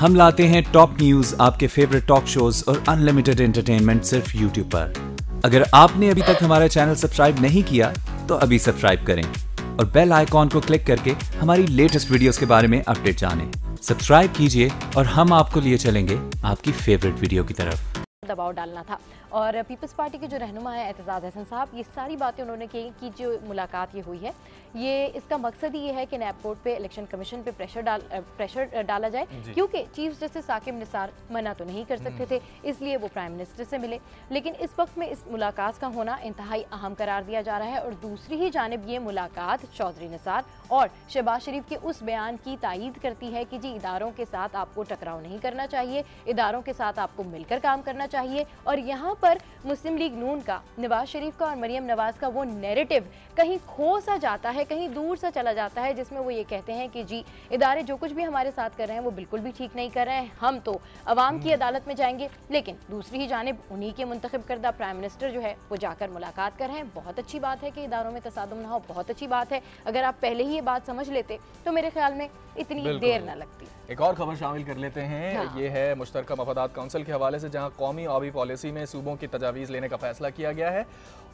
हम लाते हैं top news, आपके फेवरेट टॉक शोज और अनलिमिटेड एंटरटेनमेंट सिर्फ यूट्यूब पर। अगर आपने अभी तक हमारा चैनल सब्सक्राइब नहीं किया तो अभी सब्सक्राइब करें और बेल आइकॉन को क्लिक करके हमारी लेटेस्ट वीडियोस के बारे में अपडेट जानें। सब्सक्राइब कीजिए और हम आपको लिए चलेंगे आपकी फेवरेट वीडियो की तरफ। दबाव डालना था और पीपल्स पार्टी के जो रहनुमा है एतजाज़ अहसन साहब, ये सारी बातें उन्होंने की कि जो मुलाकात ये हुई है, ये इसका मकसद ये है कि नैब कोर्ट पे इलेक्शन कमीशन पे प्रेशर डाला जाए, क्योंकि चीफ जस्टिस साकिब निसार मना तो नहीं कर सकते थे, इसलिए वो प्राइम मिनिस्टर से मिले। लेकिन इस वक्त में इस मुलाकात का होना इंतहाई अहम करार दिया जा रहा है और दूसरी ही जानिब ये मुलाकात चौधरी निसार और शहबाज शरीफ के उस बयान की तायीद करती है कि जी इदारों के साथ आपको टकराव नहीं करना चाहिए, इदारों के साथ आपको मिलकर काम करना चाहिए। और यहाँ पर मुस्लिम लीग नून का, नवाज शरीफ का और मरियम नवाज का वो नैरेटिव कहीं खो सा जाता है, कहीं दूर सा चला जाता है, जिसमें वो ये कहते हैं कि जी इदारे जो कुछ भी हमारे साथ कर रहे हैं वो बिल्कुल भी ठीक नहीं कर रहे हैं, हम तो अवाम की अदालत में जाएंगे। लेकिन दूसरी ही जानिब उन्हीं के मुंतखब करदा प्राइम मिनिस्टर जो है वो जाकर मुलाकात कर रहे हैं। बहुत अच्छी बात है कि इदारों में तसादुम ना हो, बहुत अच्छी बात है। अगर आप पहले ही ये बात समझ लेते तो मेरे ख्याल में इतनी देर ना लगती। एक और खबर शामिल कर लेते हैं। हाँ। ये है मुश्तरका मफादात काउंसिल के हवाले से, जहां कौमी आबी पॉलिसी में सूबों की तजावीज़ लेने का फैसला किया गया है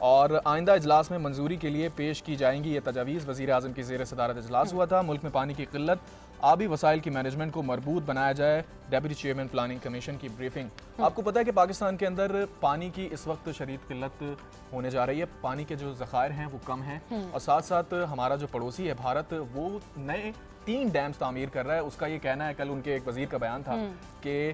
और आइंदा इजलास में मंजूरी के लिए पेश की जाएंगी ये तजावीज़। वज़ीर आज़म की ज़ेर सदारत इजलास हुआ था। मुल्क में पानी की किल्लत, आबी वसाइल की मैनेजमेंट को मरबूत बनाया जाए, डेप्यूटी चेयरमैन प्लानिंग कमीशन की ब्रीफिंग। आपको पता है कि पाकिस्तान के अंदर पानी की इस वक्त शदीद किल्लत होने जा रही है, पानी के जो ज़खायर हैं वो कम हैं और साथ साथ हमारा जो पड़ोसी है भारत, वो नए 3 डैम्स तामीर कर रहा है। उसका ये कहना है, कल उनके एक वजीर का बयान था कि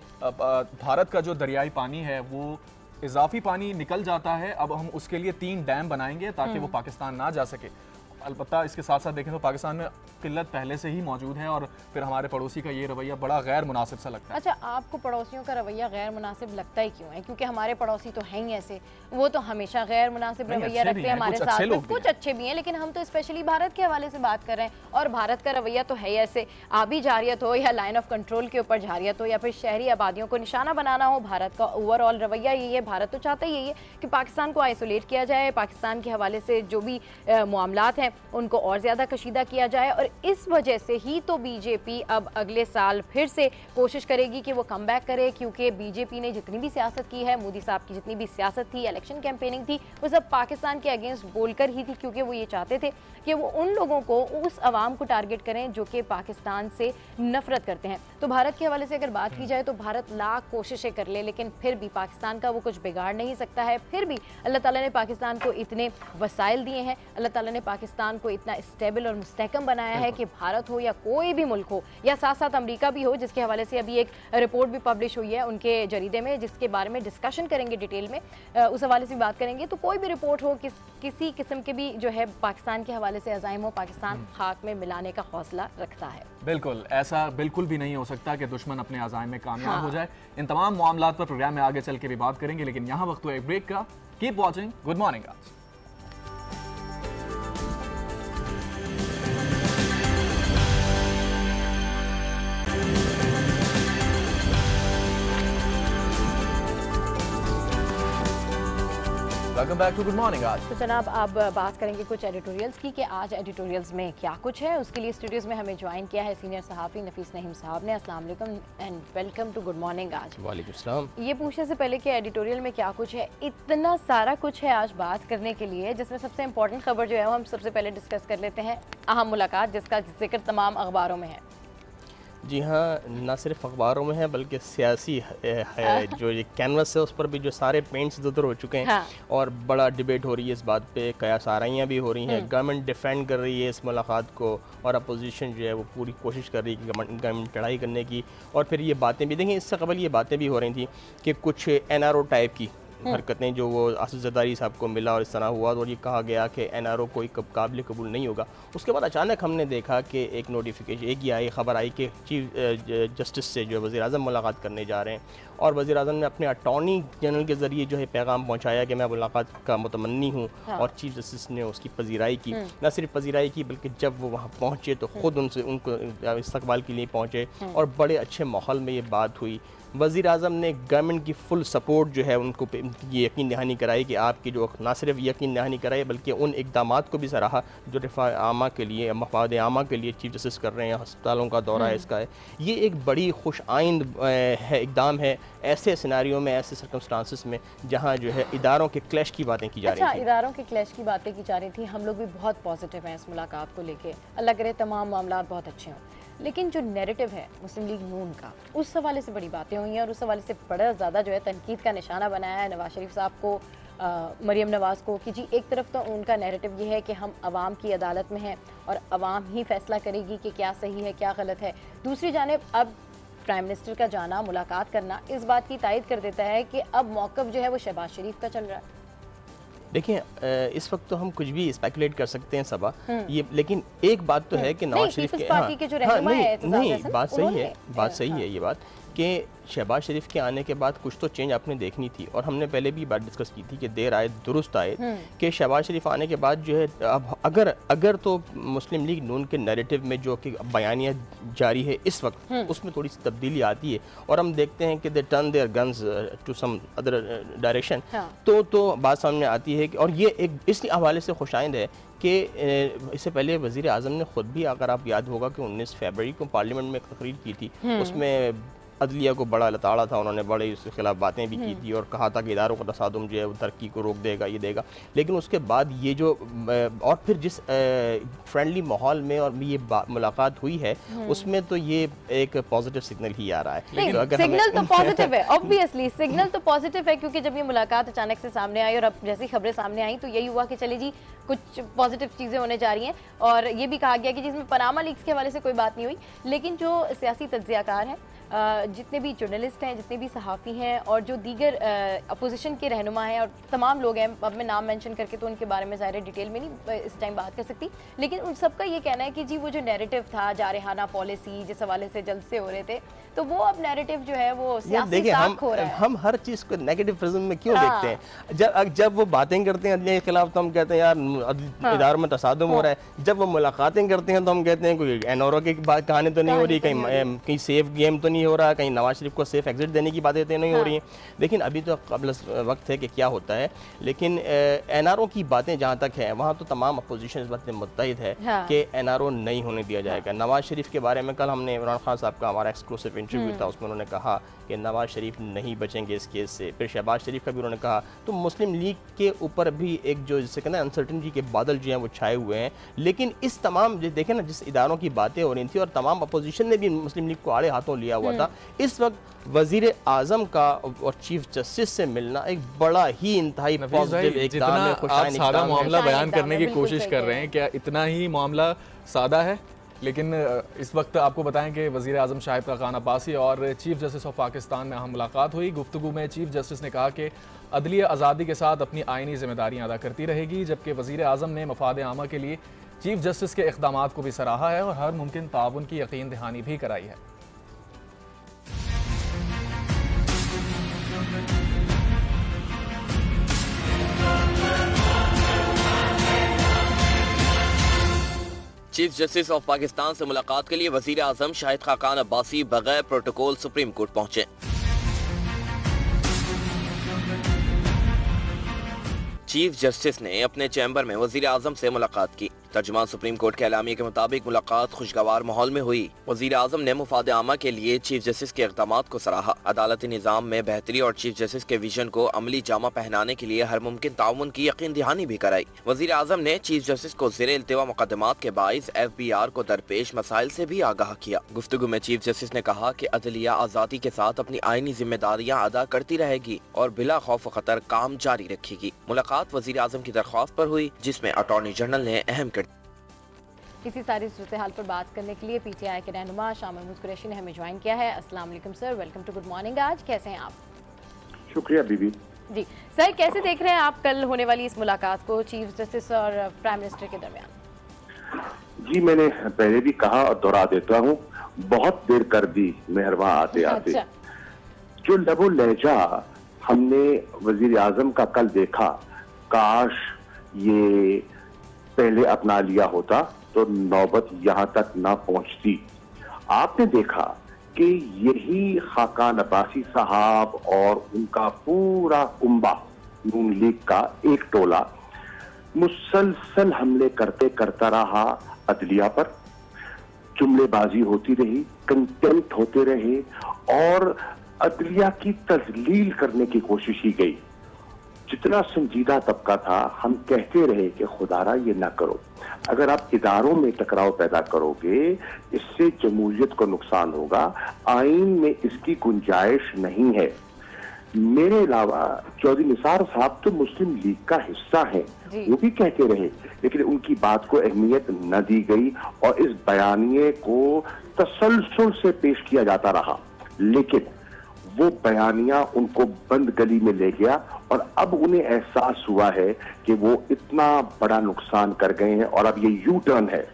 भारत का जो दरियाई पानी है वो इजाफी पानी निकल जाता है, अब हम उसके लिए 3 डैम बनाएंगे ताकि वो पाकिस्तान ना जा सके। अलबत्ता इसके साथ साथ देखें तो पाकिस्तान में किल्लत पहले से ही मौजूद है और फिर हमारे पड़ोसी का ये रवैया बड़ा गैर मुनासिब सा लगता है। अच्छा, आपको पड़ोसियों का रवैया गैर मुनासिब लगता ही क्यों है? क्योंकि हमारे पड़ोसी तो हैं ही ऐसे, वो तो हमेशा गैर मुनासिब रवैया रखते हैं हमारे साथ में। कुछ अच्छे भी हैं, लेकिन हम तो स्पेशली भारत के हवाले से बात कर रहे हैं और भारत का रवैया तो है ही ऐसे। आबी जारियत हो या लाइन ऑफ कंट्रोल के ऊपर जारियत हो या फिर शहरी आबादियों को निशाना बनाना हो, भारत का ओवरऑल रवैया यही है। भारत तो चाहता ही यही है कि पाकिस्तान को आइसोलेट किया जाए, पाकिस्तान के हवाले से जो भी मामलात हैं उनको और ज़्यादा कशीदा किया जाए। और इस वजह से ही तो बीजेपी अब अगले साल फिर से कोशिश करेगी कि वो कम बैक करे, क्योंकि बीजेपी ने जितनी भी सियासत की है, मोदी साहब की जितनी भी सियासत थी, इलेक्शन कैंपेनिंग थी, वो सब पाकिस्तान के अगेंस्ट बोलकर ही थी, क्योंकि वो ये चाहते थे कि वो उन लोगों को, उस अवाम को टारगेट करें जो कि पाकिस्तान से नफरत करते हैं। तो भारत के हवाले से अगर बात की जाए तो भारत लाख कोशिशें कर ले, लेकिन फिर भी पाकिस्तान का वो कुछ बिगाड़ नहीं सकता है। फिर भी अल्लाह ताला ने पाकिस्तान को इतने वसाइल दिए हैं, अल्लाह ताला ने पाकिस्तान को इतना स्टेबल और मुस्तहकम बनाया है कि भारत हो या कोई भी मुल्क हो या साथ साथ अमेरिका भी हो, जिसके हवाले से अभी एक रिपोर्ट भी पब्लिश हुई है उनके जरीदे में, जिसके बारे में डिस्कशन करेंगे डिटेल में, उस हवाले से बात करेंगे। तो कोई भी रिपोर्ट हो, किसी किस्म के भी जो है पाकिस्तान के हवाले से अज़ाइम हो, पाकिस्तान खाक में मिलाने का हौसला रखता है। बिल्कुल, ऐसा बिल्कुल भी नहीं हो सकता कि दुश्मन अपने अज़ाइम में कामयाब हो जाए। इन तमाम मामलात पर प्रोग्राम में आगे चल के भी बात करेंगे, लेकिन यहाँ वक्त हुआ एक ब्रेक का। कीप वॉचिंग गुड मॉर्निंग आज। Welcome back to good morning आज। तो जनाब, अब बात करेंगे कुछ एडिटोरियल्स की कि आज एडिटोरियल्स में क्या कुछ है। उसके लिए स्टूडियोज में हमें ज्वाइन किया है सीनियर सहाफ़ी नफीस नहीम साहब ने। अस्सलाम वालेकुम and welcome to good morning आज। वालेकुम सलाम। ये पूछने से पहले कि एडिटोरियल में क्या कुछ है, इतना सारा कुछ है आज बात करने के लिए, जिसमें सबसे इंपॉर्टेंट खबर जो है वो हम सबसे पहले डिस्कस कर लेते हैं। अहम मुलाकात जिसका जिक्र तमाम अखबारों में है। जी हाँ, ना सिर्फ अखबारों में है बल्कि सियासी है जो ये कैनवस है उस पर भी जो सारे पेंट्स इधर हो चुके हैं। हाँ। और बड़ा डिबेट हो रही है इस बात पे, कयास आराइयाँ भी हो रही हैं। गवर्नमेंट डिफेंड कर रही है इस मुलाकात को और अपोजिशन जो है वो पूरी कोशिश कर रही है कि गवर्नमेंट लड़ाई करने की। और फिर ये बातें भी देखें, इससे कबल ये बातें भी हो रही थी कि कुछ NRO टाइप की हरकतें जो वो आसिफ जरदारी साहब को मिला और इस तरह हुआ और ये कहा गया कि NRO कोई काबिल कबूल नहीं होगा। उसके बाद अचानक हमने देखा कि एक नोटिफिकेशन एक ही आई, खबर आई कि चीफ जस्टिस से जो वज़ीर आज़म मुलाकात करने जा रहे हैं और वज़ीर आज़म ने अपने अटॉर्नी जनरल के ज़रिए जो है पैगाम पहुँचाया कि मैं मुलाकात का मुतमन्नी हूँ। हाँ। और चीफ जस्टिस ने उसकी पजीराई की। न सिर्फ पजीराई की बल्कि जब वो वहाँ पहुँचे तो ख़ुद उनको इस्तकबाल के लिए पहुँचे और बड़े अच्छे माहौल में ये बात हुई। वज़ीर आज़म ने गवर्नमेंट की फुल सपोर्ट जो है उनको ये यकीन दहानी कराई कि आपकी जो ना सिर्फ यकीन दहानी कराई बल्कि उन इक़दामात को भी सराहा जो रिफ़ा आमा के लिए, मफाद आमा के लिए चीफ जस्टिस कर रहे हैं, अस्पतालों का दौरा है इसका है। ये एक बड़ी खुश आइंद है इक़दाम है ऐसे सिनारियों में, ऐसे सर्कमस्टांसिस में जहाँ जो है इदारों के क्लैश की बातें की जा रही थी। इदारों के क्लैश की बातें की जा रही थी। हम लोग भी बहुत पॉजिटिव हैं इस मुलाकात को लेके, अल्लाह करे तमाम मामला बहुत अच्छे हों। लेकिन जो नैरेटिव है मुस्लिम लीग नून का, उस हवाले से बड़ी बातें हुई हैं और उस हवाले से बड़ा ज़्यादा जो है तनकीद का निशाना बनाया है नवाज शरीफ साहब को, मरियम नवाज़ को, कि जी एक तरफ तो उनका नैरेटिव ये है कि हम आवाम की अदालत में हैं और आवाम ही फैसला करेगी कि क्या सही है क्या गलत है। दूसरी जानिब अब प्राइम मिनिस्टर का जाना, मुलाकात करना इस बात की तायद कर देता है कि अब मौक़िफ़ जो है वो शहबाज शरीफ का चल रहा है। देखिए इस वक्त तो हम कुछ भी स्पेकुलेट कर सकते हैं सबा ये, लेकिन एक बात तो है कि नवाज शरीफ के बात सही है ये बात कि शहबाज शरीफ के आने के बाद कुछ तो चेंज आपने देखनी थी और हमने पहले भी बात डिस्कस की थी कि देर आए दुरुस्त आए कि शहबाज शरीफ आने के बाद जो है अब अगर तो मुस्लिम लीग नून के नैरेटिव में जो कि बयानियाँ जारी है इस वक्त उसमें थोड़ी सी तब्दीली आती है और हम देखते हैं कि they turn their guns to some other direction, तो बात सामने आती है कि और ये एक इस हवाले से खुशाइंद है कि इससे पहले वज़ीर आज़म ने ख़ुद भी, अगर आप याद होगा कि 19 फरवरी को पार्लियामेंट में एक तकरीर की थी, उसमें अदलिया को बड़ा लताड़ा था, उन्होंने बड़े इसके खिलाफ बातें भी की थी और कहा था कि इदारों का तसादुम जो है वो तरक्की को रोक देगा, ये देगा। लेकिन उसके बाद ये जो और फिर जिस फ्रेंडली माहौल में और ये मुलाकात हुई है उसमें तो ये एक पॉजिटिव सिग्नल ही आ रहा है। सिग्नल तो पॉजिटिव है, ऑब्वियसली सिग्नल तो पॉजिटिव है, क्योंकि जब ये मुलाकात अचानक से सामने आई और अब जैसी खबरें सामने आई तो यही हुआ कि चले जी कुछ पॉजिटिव चीज़ें होने जा रही हैं और ये भी कहा गया कि जिसमें पनामा लीक्स के हवाले से कोई बात नहीं हुई, लेकिन जो सियासी तज्ज़ियाकार हैं, जितने भी जर्नलिस्ट हैं, जितने भी सहाफ़ी हैं और जो दीगर अपोजिशन के रहनुमा हैं और तमाम लोग हैं, अब मैं नाम मेंशन करके तो उनके बारे में ज़ाहिर डिटेल में नहीं इस टाइम बात कर सकती, लेकिन उन सबका ये कहना है कि जी वो जो नैरेटिव था जारहाना पॉलिसी जिस हवाले से जल्द से हो रहे थे, तो वो अब नैरेटिव जो है वो सियासी साख हो रहा है। हम हर चीज़ को नेगेटिव प्रिज्म में क्यों देखते हैं? जब वो बातें करते हैं अदलिया के खिलाफ तो हम कहते हैं यार इदारों में तसादुम हो रहा है, जब वो मुलाकातें करते हैं तो हम कहते हैं कोई एनओरो की बात कहानी तो नहीं हो रही, कहीं सेफ गेम तो नहीं हो रहा, कहीं नवाज शरीफ को सेफ एग्जिट देने की बातें तो नहीं हो रही हैं। लेकिन अभी तो कबल वक्त है कि क्या होता है, लेकिन एनआरओ की बातें जहाँ तक है वहाँ तो तमाम अपोजिशन इस बात में मुत्तहिद है कि एनआरओ नहीं होने दिया जाएगा। नवाज शरीफ के बारे में कल हमने इमरान खान साहब का हमारा एक्सक्लूसिव इंटरव्यू था, उसमें उन्होंने कहा कि नवाज शरीफ नहीं बचेंगे इस केस से। फिर शहबाज शरीफ का भी उन्होंने कहा, तो मुस्लिम लीग के ऊपर भी एक जो जिसे कहते हैं अनसर्टेनिटी के बादल जो हैं वो छाए हुए हैं। लेकिन इस तमाम देखें ना जिस इदारों की बातें हो रही थी और तमाम अपोजिशन ने भी मुस्लिम लीग को आड़े हाथों लिया हुआ था, इस वक्त वजीर आजम का और चीफ जस्टिस से मिलना एक बड़ा ही इंतहाई पॉजिटिव एकदम है। आप सादा मामला बयान करने की कोशिश कर रहे हैं, क्या इतना ही मामला सादा है? लेकिन इस वक्त आपको बताएं कि वज़ीर आज़म शाहिद खाकान अब्बासी और चीफ जस्टिस ऑफ पाकिस्तान में अहम मुलाकात हुई। गुफ्तगू में चीफ जस्टिस ने कहा कि अदलिया आज़ादी के साथ अपनी आइनी जिम्मेदारियां अदा करती रहेगी, जबकि वज़ीर आज़म ने मफाद आमा के लिए चीफ जस्टिस के इक़दामात को भी सराहा है और हर मुमकिन ताउन की यकीन दहानी भी कराई है। चीफ जस्टिस ऑफ पाकिस्तान से मुलाकात के लिए वजीर आजम शाहिद खाकान अब्बासी बगैर प्रोटोकॉल सुप्रीम कोर्ट पहुंचे। चीफ जस्टिस ने अपने चैम्बर में वजीर आजम से मुलाकात की। तर्जुमान सुप्रीम कोर्ट के एलामिया के मुताबिक मुलाकात खुशगवार माहौल में हुई। वजीर आजम ने मुफाद आमा के लिए चीफ जस्टिस के इक़दामात को सराहा, अदालती निज़ाम में बेहतरी और चीफ जस्टिस के विजन को अमली जामा पहनाने के लिए हर मुमकिन ताउन की यकीन दहानी भी कराई। वजीर आजम ने चीफ जस्टिस को ज़ेरे इल्तिवा मुकदमात के बाइस FBR को दरपेश मसाइल से भी आगाह किया। गुफ्तगू में चीफ जस्टिस ने कहा कि अदलिया आज़ादी के साथ अपनी आइनी जिम्मेदारियां अदा करती रहेगी और बिला खौफ खतर काम जारी रखेगी। मुलाकात वजीर आजम की दरख्वास्त पर हुई, जिसमें अटॉर्नी जनरल ने अहम इसी सारी सूरत हाल पर बात करने के लिए PTI के रहनुमा शाह महमूद कुरैशी ने हमें ज्वाइन किया है। अस्सलाम वालेकुम sir, welcome to good morning. आज कैसे हैं आप? शुक्रिया बीबी जी। सर कैसे देख रहे हैं आप कल होने वाली इस मुलाकात को चीफ जस्टिस और प्राइम मिनिस्टर के दरमियान? जी मैंने पहले भी कहा और दोहरा देता हूँ, बहुत देर कर दी मेहरबान आते आते। जो लबो लहजा हमने वजीर आजम का कल देखा, काश ये पहले अपना लिया होता तो नौबत यहाँ तक ना पहुंचती। आपने देखा कि यही खाकान अब्बासी साहब और उनका पूरा कुंबा नून लीग का एक टोला मुसलसल हमले करता रहा अदलिया पर, जुमलेबाजी होती रही, कंटेम्प्ट होते रहे और अदलिया की तजलील करने की कोशिश की गई। जितना संजीदा तबका था हम कहते रहे कि खुदारा ये ना करो, अगर आप इदारों में टकराव पैदा करोगे इससे जमहूरियत को नुकसान होगा, आईन में इसकी गुंजाइश नहीं है। मेरे अलावा चौधरी निसार साहब तो मुस्लिम लीग का हिस्सा हैं, वो भी कहते रहे, लेकिन उनकी बात को अहमियत न दी गई और इस बयानिए को तसलसल से पेश किया जाता रहा, लेकिन वो बयानिया उनको बंद गली में ले गया और अब उन्हें एहसास हुआ है कि वो इतना बड़ा नुकसान कर गए हैं और अब ये यू टर्न है।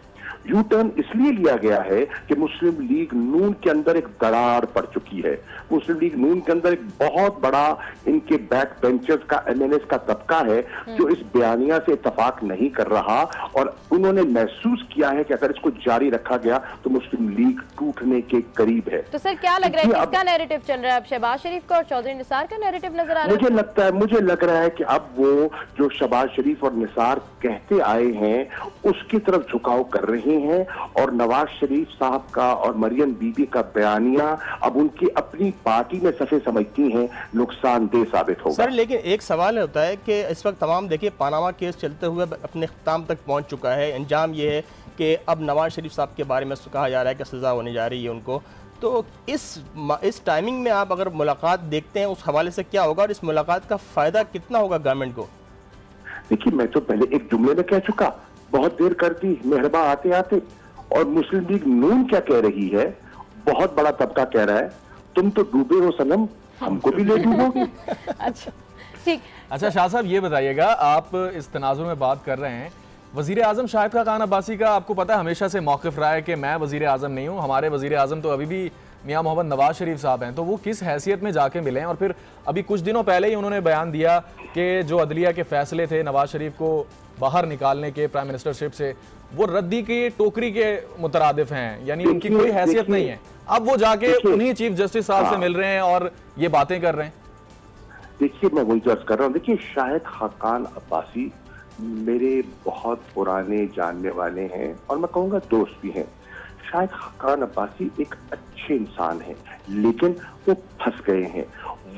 यू टर्न इसलिए लिया गया है कि मुस्लिम लीग नून के अंदर एक दरार पड़ चुकी है। मुस्लिम लीग नून के अंदर एक बहुत बड़ा इनके बैक बेंचर्स का एमएनएस का तबका है जो इस बयानिया से इत्तफाक नहीं कर रहा और उन्होंने महसूस किया है कि अगर इसको जारी रखा गया तो मुस्लिम लीग टूटने के करीब है। तो सर क्या लग रहा है, किसका नैरेटिव चल रहा है अब, शहबाज शरीफ का और चौधरी निसार का नैरेटिव नजर आ रहा है? मुझे लग रहा है कि अब वो जो शहबाज शरीफ और निसार कहते आए हैं उसकी तरफ झुकाव कर रहे हैं और नवाज शरीफ साहब का और मरियम बीबी का बयानिया अब उनकी अपनी पार्टी में सफे समझती हैं नुकसानदेह साबित होगा। सर लेकिन एक सवाल होता है कि इस वक्त तमाम देखिए पानामा केस चलते हुए अपने ख़त्म तक पहुंच चुका है, अंजाम ये है कि अब नवाज शरीफ साहब के बारे में कहा जा रहा है कि सज़ा होने जा रही है उनको, तो इस टाइमिंग में आप अगर मुलाकात देखते हैं उस हवाले से क्या होगा और इस मुलाकात का फ़ायदा कितना होगा गवर्नमेंट को? देखिए मैं तो पहले एक जुमले में कह चुका, बहुत देर कर दी मेहरबा आते आते, और मुस्लिम लीग नून क्या कह रही है, बहुत बड़ा तबका कह रहा है तुम तो डूबे हो सनम, हमको भी ले डूबोगे। अच्छा ठीक। अच्छा शाह साहब ये बताइएगा, आप इस तनाजुर में बात कर रहे हैं, वजीर आजम शाहिद खाकान अब्बासी का आपको पता है हमेशा से मौक़िफ़ रहा है कि मैं वजीर आजम नहीं हूँ, हमारे वजीर आजम तो अभी भी मियाँ मोहम्मद नवाज शरीफ साहब हैं, तो वो किस हैसियत में जाके मिले हैं? और फिर अभी कुछ दिनों पहले ही उन्होंने बयान दिया कि जो अदलिया के फैसले थे नवाज शरीफ को बाहर निकालने के प्राइम मिनिस्टरशिप से, वो रद्दी की टोकरी के मुतरादिफ हैं, यानी उनकी कोई हैसियत नहीं है। अब वो जाके उन्हीं चीफ जस्टिस साहब से मिल रहे हैं और ये बातें कर रहे हैं। देखिए मैं वही अर्ज कर रहा हूँ, देखिए शाहिद खाकान अब्बासी मेरे बहुत पुराने जानने वाले हैं और मैं कहूँगा दोस्त भी हैं। शाहिद खाकान अब्बासी एक अच्छे इंसान हैं, लेकिन वो फंस गए हैं।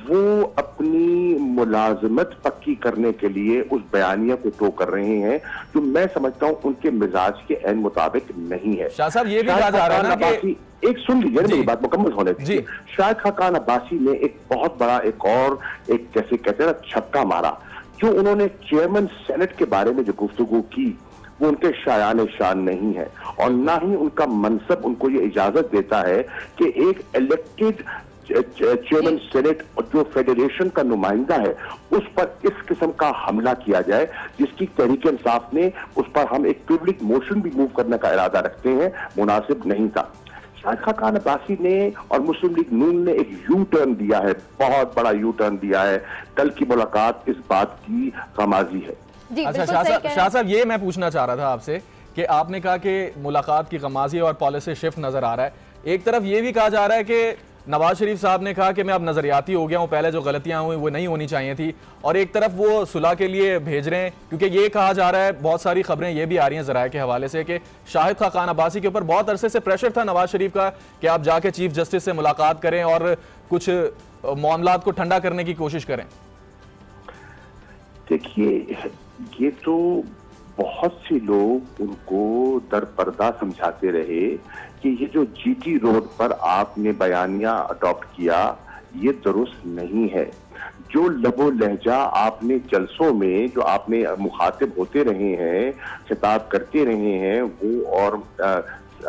वो अपनी मुलाजमत पक्की करने के लिए उस बयानिया को टो कर रहे हैं जो मैं समझता हूँ उनके मिजाज के ऐन मुताबिक नहीं है। शाह साहब ये भी कहा जा रहा है ना कि एक सुन लीजिए मेरी बात मुकम्मल होने दीजिए। शाहिद खाकान अब्बासी ने एक बहुत बड़ा एक जैसे कहते हैं ना छक्का मारा, जो उन्होंने चेयरमैन सेनेट के बारे में जो गुफ्तगू की वो उनके शायान शान नहीं है और ना ही उनका मनसब उनको ये इजाजत देता है कि एक इलेक्टेड चेयरमैन सेनेट और जो फेडरेशन का नुमाइंदा है उस पर इस किस्म का हमला किया जाए, जिसकी तहरीक इंसाफ ने उस पर हम एक पब्लिक मोशन भी मूव करने का इरादा रखते हैं, मुनासिब नहीं था। शाहिद खाकान अब्बासी ने और मुस्लिम लीग नून ने एक यू टर्न दिया है, बहुत बड़ा यू टर्न दिया है। कल की मुलाकात इस बात की गमाजी है। अच्छा शाह साहब ये मैं पूछना चाह रहा था आपसे कि आपने कहा कि मुलाकात की गमाजी और पॉलिसी शिफ्ट नजर आ रहा है, एक तरफ ये भी कहा जा रहा है कि नवाज शरीफ साहब ने कहा कि मैं अब नजरियाती हो गया हूं, पहले जो गलतियां हुई वो नहीं होनी चाहिए थी, और एक तरफ वो सुलह के लिए भेज रहे हैं, क्योंकि ये कहा जा रहा है, बहुत सारी खबरें ये भी आ रही हैं ज़राए के हवाले से कि शाहिद खाकान अब्बासी के ऊपर बहुत अरसे से प्रेशर था नवाज शरीफ का कि आप जाके चीफ जस्टिस से मुलाकात करें और कुछ मामलात को ठंडा करने की कोशिश करें। देखिए ये तो बहुत से लोग उनको दर पर्दा समझाते रहे कि ये जो जीटी रोड पर आपने बयानिया अडॉप्ट किया ये दुरुस्त नहीं है। जो लबो लहजा आपने जलसों में जो आपने मुखातिब होते रहे हैं, खिताब करते रहे हैं, वो और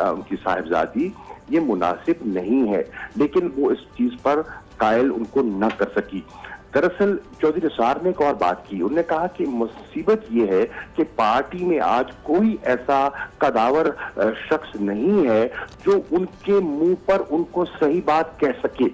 उनकी साहिबजादी, ये मुनासिब नहीं है, लेकिन वो इस चीज पर कायल उनको न कर सकी। दरअसल चौधरी निसार ने एक और बात की, उन्होंने कहा कि मुसीबत ये है कि पार्टी में आज कोई ऐसा कदावर शख्स नहीं है जो उनके मुंह पर उनको सही बात कह सके,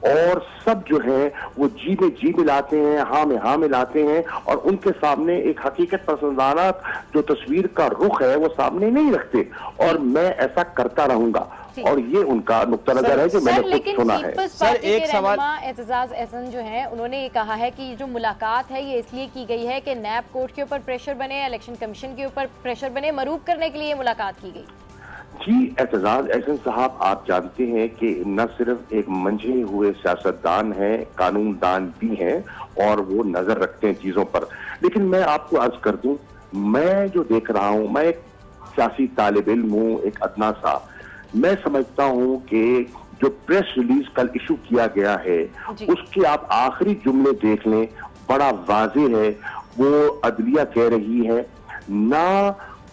और सब जो है वो जी में जी मिलाते हैं, हाँ में हाँ मिलाते हैं, और उनके सामने एक हकीकत पसंदाना जो तस्वीर का रुख है वो सामने नहीं रखते, और मैं ऐसा करता रहूंगा। और ये उनका नुक्ता नजर है जो मैंने खुद सुना है। सर एक सवाल, एतजाज एहसन जो है उन्होंने ये कहा है कि जो मुलाकात है ये इसलिए की गई है कि नैब कोर्ट के ऊपर प्रेशर बने, इलेक्शन कमीशन के ऊपर प्रेशर बने, मरूब करने के लिए मुलाकात की गई। जी एतजाज एहसन साहब, आप जानते हैं कि न सिर्फ एक मंझे हुए सियासतदान हैं, कानूनदान भी हैं और वो नजर रखते हैं चीजों पर। लेकिन मैं आपको अर्ज कर दूं, मैं जो देख रहा हूं, मैं एक सियासी तालिब इल्म हूं, एक अदना सा, मैं समझता हूं कि जो प्रेस रिलीज कल इशू किया गया है उसके आप आखिरी जुमले देख लें, बड़ा वाज़ेह है। वो अदलिया कह रही है ना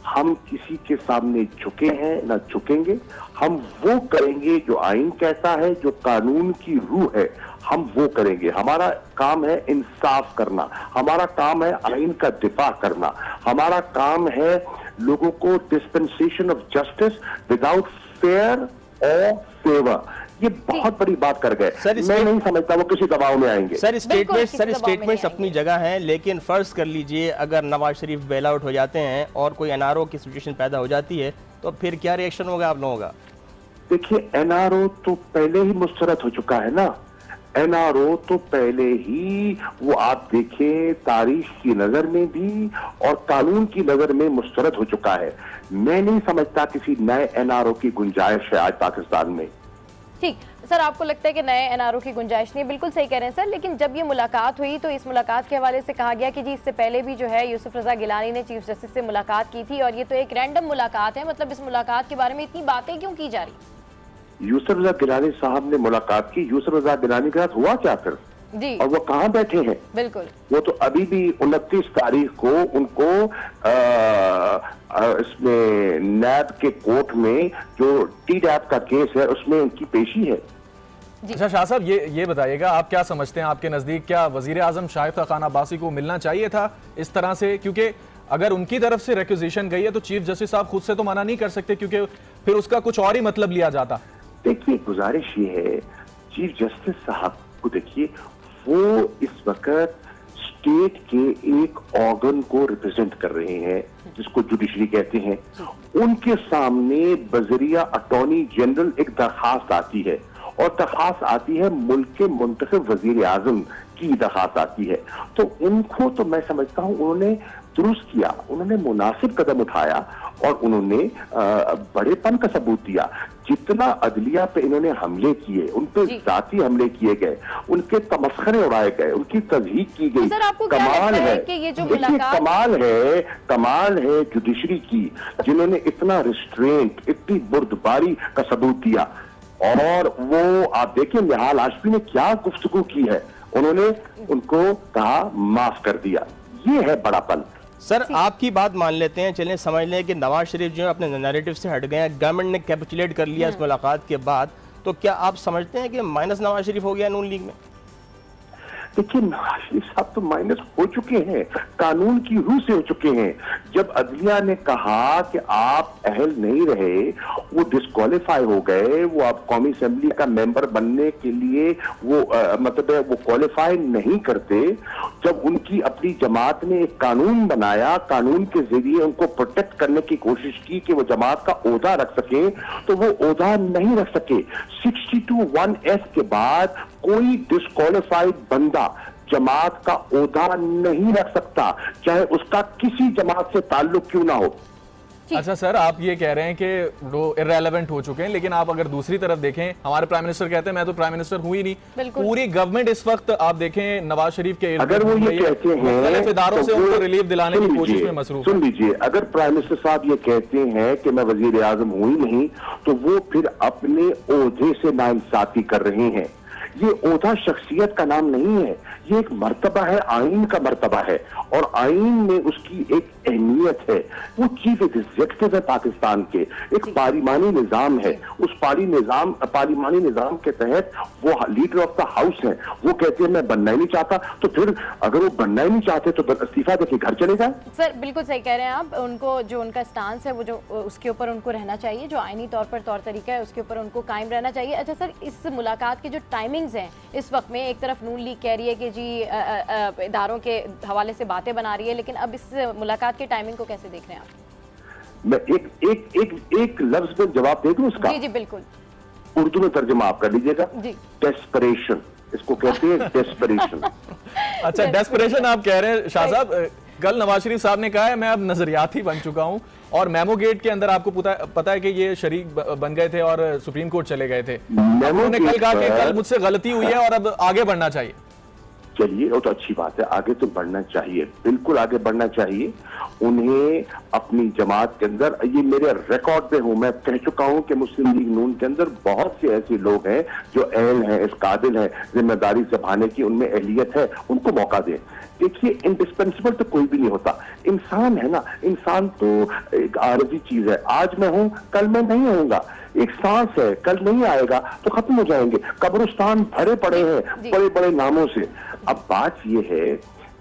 हम किसी के सामने झुके हैं ना झुकेंगे, हम वो करेंगे जो आईन कहता है, जो कानून की रूह है हम वो करेंगे। हमारा काम है इंसाफ करना, हमारा काम है आईन का दिफा करना, हमारा काम है लोगों को dispensation of justice without fair और फेवर। ये बहुत बड़ी बात कर गए। मैं नहीं समझता वो किसी दबाव में आएंगे। सर स्टेटमेंट्स अपनी जगह हैं, लेकिन फर्ज कर लीजिए अगर नवाज शरीफ बेल आउट हो जाते हैं और कोई एनआरओ की सिचुएशन पैदा हो जाती है तो फिर क्या रिएक्शन होगा आप लोगों का? देखिए एनआरओ तो पहले ही मुस्तरद हो चुका है ना, एनआरओ तो पहले ही वो आप देखें तारीख की नजर में भी और कानून की नजर में मुस्तरद हो चुका है। मैं नहीं समझता किसी नए एनआरओ की गुंजाइश है आज पाकिस्तान में। ठीक सर, आपको लगता है कि नए एनआरओ की गुंजाइश नहीं? बिल्कुल सही कह रहे हैं सर, लेकिन जब ये मुलाकात हुई तो इस मुलाकात के हवाले से कहा गया कि जी इससे पहले भी जो है यूसुफ रजा गिलानी ने चीफ जस्टिस से मुलाकात की थी और ये तो एक रैंडम मुलाकात है, मतलब इस मुलाकात के बारे में इतनी बातें क्यों की जा रही? यूसुफ रजा गिलानी साहब ने मुलाकात की, यूसुफ रजा गिलानी के साथ हुआ क्या फिर जी, और वो कहाँ बैठे हैं? बिल्कुल, वो तो अभी भी 29 तारीख को उनको इसमें नैब के कोर्ट में जो टीडैप का केस है उसमें उनकी पेशी है। अच्छा शाह साहब, ये बताइएगा आप क्या समझते हैं, आपके नजदीक क्या वजीर आजम शाहिद खान अब्बासी को मिलना चाहिए था इस तरह से? क्योंकि अगर उनकी तरफ से रिक्वेजिशन गई है तो चीफ जस्टिस साहब खुद से तो मना नहीं कर सकते, क्योंकि फिर उसका कुछ और ही मतलब लिया जाता। देखिए गुजारिश ये है चीफ जस्टिस साहब को, देखिए वो इस वक्त स्टेट के एक ऑर्गन को रिप्रेजेंट कर रहे हैं जिसको जुडिशरी कहते हैं। उनके सामने बजरिया अटॉर्नी जनरल एक दरखास्त आती है और दरखास्त आती है मुल्क के मुंतखब वजीर आजम की दरखास्त आती है। तो उनको तो मैं समझता हूं उन्होंने दुरुस्त किया, उन्होंने मुनासिब कदम उठाया और उन्होंने बड़ेपन का सबूत दिया। जितना अदलिया पे इन्होंने हमले किए, उन पे जाती हमले किए गए, उनके तमस्खरे उड़ाए गए, उनकी तजहीक की गई, कमाल है कि ये जो कमाल है जुडिशरी की, जिन्होंने इतना रिस्ट्रेंट, इतनी बुर्दबारी का सबूत दिया। और वो आप देखिए निहाल आशफी ने क्या गुफ्तगू की है, उन्होंने उनको कहा माफ कर दिया। ये है बड़ापन। सर आपकी बात मान लेते हैं, चलें समझ लें कि नवाज शरीफ जो है अपने नैरेटिव से हट गए हैं, गवर्नमेंट ने कैपिचुलेट कर लिया इस मुलाकात के बाद, तो क्या आप समझते हैं कि माइनस नवाज शरीफ हो गया नून लीग में? देखिए नवाज शरीफ साहब तो माइनस हो चुके हैं, कानून की रूह से हो चुके हैं। जब अदलिया ने कहा कि आप अहल नहीं रहे, वो डिस्क्वालीफाई हो गए, वो आप कौमी असेंबली का मेंबर बनने के लिए वो मतलब वो क्वालिफाई नहीं करते। जब उनकी अपनी जमात ने एक कानून बनाया, कानून के जरिए उनको प्रोटेक्ट करने की कोशिश की कि वो जमात का ओहदा रख सके, तो वो ओहदा नहीं रख सके। 62(1)(f के बाद कोई डिस्क्वालीफाइड बंदा जमात का ओहदा नहीं रख सकता, चाहे उसका किसी जमात से ताल्लुक क्यों ना हो। अच्छा सर, आप ये कह रहे हैं कि वो इररेलेवेंट हो चुके हैं, लेकिन आप अगर दूसरी तरफ देखें, हमारे प्राइम मिनिस्टर कहते हैं मैं तो प्राइम मिनिस्टर हूं ही नहीं। पूरी गवर्नमेंट इस वक्त आप देखें नवाज शरीफ के अगर वो ये कहते हैं इदारों से उनको रिलीफ दिलाने की कोशिश में मसरूफ। सुन लीजिए, अगर प्राइम मिनिस्टर साहब ये कहते हैं कि मैं वजीर आजम हूं ही नहीं, तो वो फिर अपने ओहदे से नाइंसाफी कर रहे हैं। ये ओहदा शख्सियत का नाम नहीं है, ये एक मर्तबा है, आइन का मर्तबा है और आइन में उसकी एक अहमियत है। वो चीफ एग्जीक्यूटिव है पाकिस्तान के, एक पार्लिमानी निजाम है। उस पार्लिमानी निजाम के तहत वो लीडर ऑफ द हाउस है। वो कहते हैं मैं बनना ही नहीं चाहता, तो फिर अगर वो बनना ही नहीं चाहते तो इस्तीफा देके घर चले जाए। सर बिल्कुल सही कह रहे हैं आप, उनको जो उनका स्टांस है वो जो उसके ऊपर उनको रहना चाहिए, जो आईनी तौर पर तौर तरीका है उसके ऊपर उनको कायम रहना चाहिए। अच्छा सर, इस मुलाकात की जो टाइमिंग्स हैं इस वक्त में, एक तरफ नून लीग कह रही है कि जी इदारों के हवाले से बातें बना रही है, लेकिन अब इस मुलाकात की टाइमिंग को कैसे देख रहे हैं आप? मैं एक लफ्ज में जवाब दे दूं उसका? जी जी बिल्कुल। उर्दू में तर्जुमा आप कर लीजिएगा। डेस्परेशन, इसको कहते हैं डेस्परेशन। अच्छा, डेस्परेशन आप कह रहे हैं शाह साहब। कल नवाज शरीफ साहब ने कहा है मैं अब नजरियाती बन चुका हूं, और मेमो गेट के अंदर आपको पता है कि ये शरीक बन गए थे और सुप्रीम कोर्ट चले गए थे। उन्होंने कल कहा कि कल मुझसे गलती हुई है और अब आगे बढ़ना चाहिए। चलिए, वो तो अच्छी बात है, आगे तो बढ़ना चाहिए, बिल्कुल आगे बढ़ना चाहिए। उन्हें अपनी जमात के अंदर, ये मेरे रिकॉर्ड पे हूं, मैं कह चुका हूं कि मुस्लिम लीग नून के अंदर बहुत से ऐसे लोग हैं जो अहल हैं, इस काबिल हैं जिम्मेदारी संभालने की, उनमें अहलियत है, उनको मौका दें। देखिए, इंडिस्पेंसिबल तो कोई भी नहीं होता, इंसान है ना, इंसान तो एक आरजी चीज है। आज मैं हूं, कल मैं नहीं होऊंगा। एक सांस है, कल नहीं आएगा तो खत्म हो जाएंगे। कब्रिस्तान भरे पड़े हैं बड़े बड़े नामों से। अब बात यह है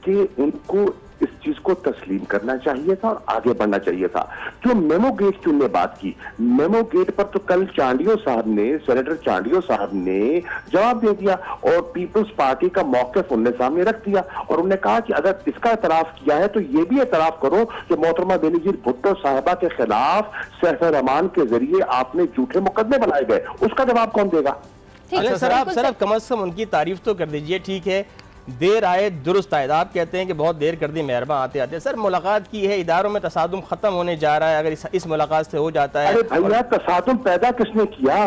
कि उनको इस चीज को तस्लीम करना चाहिए था और आगे बढ़ना चाहिए था। जो मेमो गेट की उन्होंने बात की, मेमो गेट पर तो कल चांडियो साहब ने, सेनेटर चांडियो साहब ने जवाब दे दिया और पीपल्स पार्टी का मौक़िफ़ उन्होंने सामने रख दिया और उन्होंने कहा कि अगर इसका एतराफ किया है तो ये भी एतराफ करो कि मोहतरमा बेनज़ीर भुट्टो साहिबा के खिलाफ सैफ रहमान के जरिए आपने झूठे मुकदमे बनाए गए। उसका जवाब कौन देगा? सर आप कम से कम उनकी तारीफ तो कर दीजिए। ठीक है, देर आए दुरुस्त आए। आप कहते हैं कि बहुत देर कर दी मेहरबान आते आते। सर, मुलाकात की है, इदारों में तसादुम खत्म होने जा रहा है, अगर इस मुलाकात से हो जाता है। अरे भैया, तसादुम पैदा किसने किया?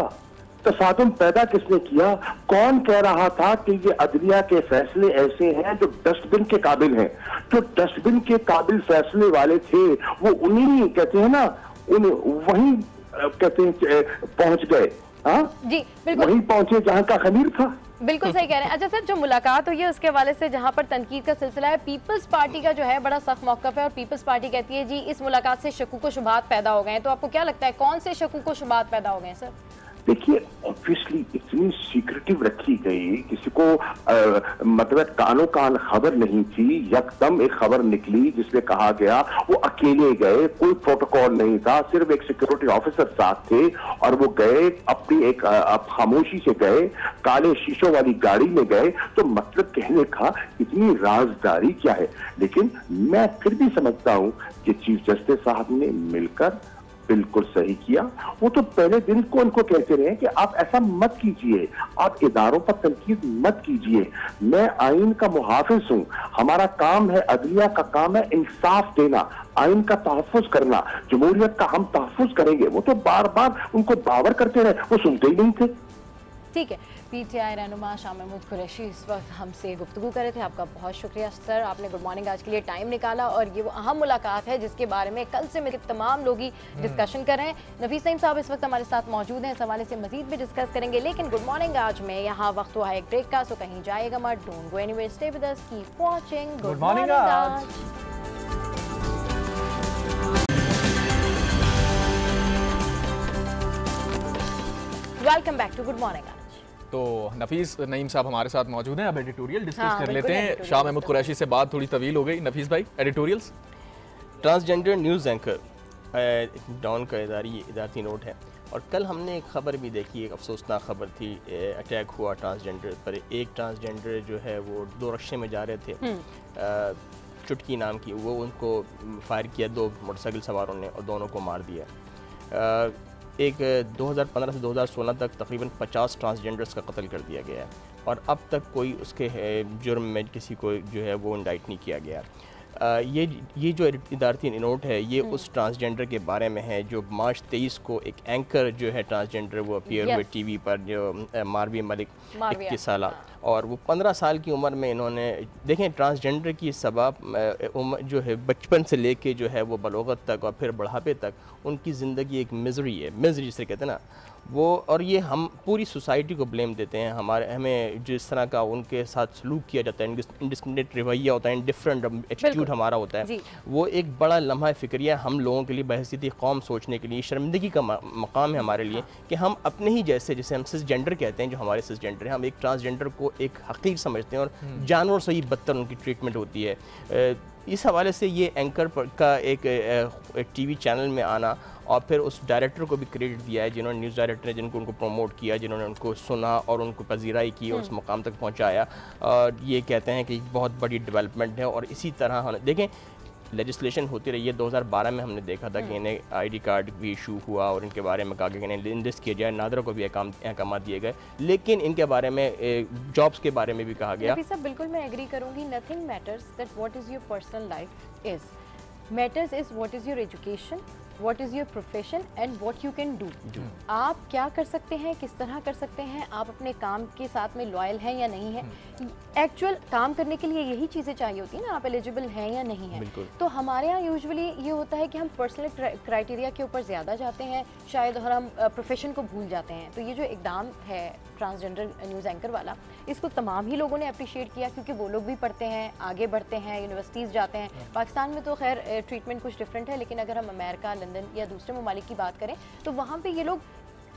तसादुम पैदा किसने किया? कौन कह रहा था कि ये अदलिया के फैसले ऐसे हैं जो डस्टबिन के काबिल हैं? जो डस्टबिन के काबिल फैसले वाले थे वो उन्हीं, कहते हैं ना, वहीं कहते हैं पहुंच गए। हाँ जी, बिल्कुल वहीं पहुंचे जहां का खमीर था। बिल्कुल सही कह रहे हैं। अच्छा सर, जो मुलाकात हुई है उसके हवाले से जहां पर तनकीद का सिलसिला है, पीपल्स पार्टी का जो है बड़ा सख्त मौक़िफ़ है और पीपल्स पार्टी कहती है जी इस मुलाकात से शकूक व शुबहात पैदा हो गए हैं। तो आपको क्या लगता है कौन से शकूक व शुबहात पैदा हो गए हैं सर? देखिए, ऑब्वियसली इतनी सीक्रेटिव रखी गई, किसी को मतलब कानो कान खबर नहीं थी। यकदम एक खबर निकली जिसमें कहा गया वो अकेले गए, कोई प्रोटोकॉल नहीं था, सिर्फ एक सिक्योरिटी ऑफिसर साथ थे और वो गए अपनी एक खामोशी से गए, काले शीशों वाली गाड़ी में गए। तो मतलब कहने का इतनी राजदारी क्या है? लेकिन मैं फिर भी समझता हूं कि चीफ जस्टिस साहब ने मिलकर बिल्कुल सही किया। वो तो पहले दिन को उनको कहते रहे कि आप ऐसा मत कीजिए, आप इदारों पर तनकीद मत कीजिए। मैं आइन का मुहाफिज हूं, हमारा काम है, अदलिया का काम है इंसाफ देना, आइन का तहफ़्फ़ुज़ करना, जमहूरियत का हम तहफ़्फ़ुज़ करेंगे। वो तो बार बार उनको बावर करते रहे, वो सुनते ही नहीं थे। ठीक है, पीटीआई रहनुमा शाह महमूद कुरैशी इस वक्त हमसे गुफ्तगू कर रहे थे। आपका बहुत शुक्रिया सर, आपने गुड मॉर्निंग आज के लिए टाइम निकाला और ये वो अहम मुलाकात है जिसके बारे में कल से मेरे तमाम लोग ही डिस्कशन कर रहे हैं। नफीस नईम साहब इस वक्त हमारे साथ मौजूद हैं, इस हवाले से मजीद भी डिस्कस करेंगे। लेकिन गुड मॉर्निंग आज में यहाँ वक्त हुआ है एक ब्रेक का, सो कहीं जाएगा मत, don't go anywhere, stay with us, keep watching good morning आज। Welcome back to good morning आज। तो नफीस नईम साहब हमारे साथ मौजूद हैं, अब एडिटोरियल डिस्कस कर लेते हैं। शाह महमूद कुरैशी से बात थोड़ी तवील हो गई। नफीस भाई, editorials. Transgender news anchor Dawn का इदारती नोट है। और कल हमने एक खबर भी देखी, एक अफसोसनाक खबर थी, अटैक हुआ ट्रांसजेंडर पर। एक ट्रांसजेंडर जो है वो 2 रक्शे में जा रहे थे, चुटकी नाम की, वो उनको फायर किया 2 मोटरसाइकिल सवारों ने और दोनों को मार दिया। एक 2015 से 2016 तक तकरीबन 50 ट्रांसजेंडर्स का कत्ल कर दिया गया है और अब तक कोई उसके जुर्म में किसी को जो है वो इंडाइट नहीं किया गया। ये जो इदारती नोट है ये उस ट्रांसजेंडर के बारे में है जो मार्च 23 को एक एंकर जो है ट्रांसजेंडर वो अपीयर हुए टीवी पर, जो मारवी मलिक 21 साल, और वो 15 साल की उम्र में इन्होंने, देखें ट्रांसजेंडर की सबब उम्र जो है बचपन से लेके जो है वो बलोगत तक और फिर बुढ़ापे तक उनकी ज़िंदगी एक मिजरी है, मिजरी जिसे कहते हैं ना वो। और ये हम पूरी सोसाइटी को ब्लेम देते हैं, हमें जिस तरह का उनके साथ सलूक किया जाता है, इंडिस्क्रिमिनेट रवैया होता है, इंडिफरेंट एटीट्यूड हमारा होता है, वो एक बड़ा लम्हा फ़िक्रिया हम लोगों के लिए बहसीती कौम सोचने के लिए शर्मिंदगी का मकाम है हमारे लिए कि हम अपने ही जैसे हम सिसजेंडर कहते हैं, जो हमारे सिसजेंडर हैं, हम एक ट्रांसजेंडर को एक हकीर समझते हैं और जानवर से ही बदतर उनकी ट्रीटमेंट होती है। इस हवाले से ये एंकर का एक टीवी चैनल में आना और फिर उस डायरेक्टर को भी क्रेडिट दिया है जिन्होंने, न्यूज़ डायरेक्टर है जिनको उनको प्रमोट किया, जिन्होंने उनको सुना और उनको पजीराई की और उस मुकाम तक पहुंचाया। और ये कहते हैं कि बहुत बड़ी डेवलपमेंट है। और इसी तरह देखें लेजिस्लेशन होती रही है। 2012 में हमने देखा था कि इन्हें ID कार्ड भी इशू हुआ और इनके बारे में कहा कि इन्हें लिस्ट किया जाए, नादरा को भी अहकाम दिए गए, लेकिन इनके बारे में जॉब्स के बारे में भी कहा गया। बिल्कुल मैं एग्री करूंगी। Nothing matters that what is your personal life is, matters is what is your education, what is your profession and what you can do। आप क्या कर सकते हैं, किस तरह कर सकते हैं, आप अपने काम के साथ में लॉयल हैं या नहीं है। एक्चुअल काम करने के लिए यही चीज़ें चाहिए होती हैं ना, आप एलिजिबल हैं या नहीं है। तो हमारे यहाँ यूजुअली ये होता है कि हम पर्सनल क्राइटेरिया के ऊपर ज़्यादा जाते हैं शायद, और हम प्रोफेशन को भूल जाते हैं। तो ये जो इकदाम है ट्रांसजेंडर न्यूज़ एंकर वाला, इसको तमाम ही लोगों ने अप्रिशिएट किया, क्योंकि वो लोग भी पढ़ते हैं, आगे बढ़ते हैं, यूनिवर्सिटीज़ जाते हैं। पाकिस्तान में तो खैर ट्रीटमेंट कुछ डिफरेंट है, लेकिन अगर हम अमेरिका, लंदन या दूसरे ममालिक की बात करें तो वहाँ पे ये लोग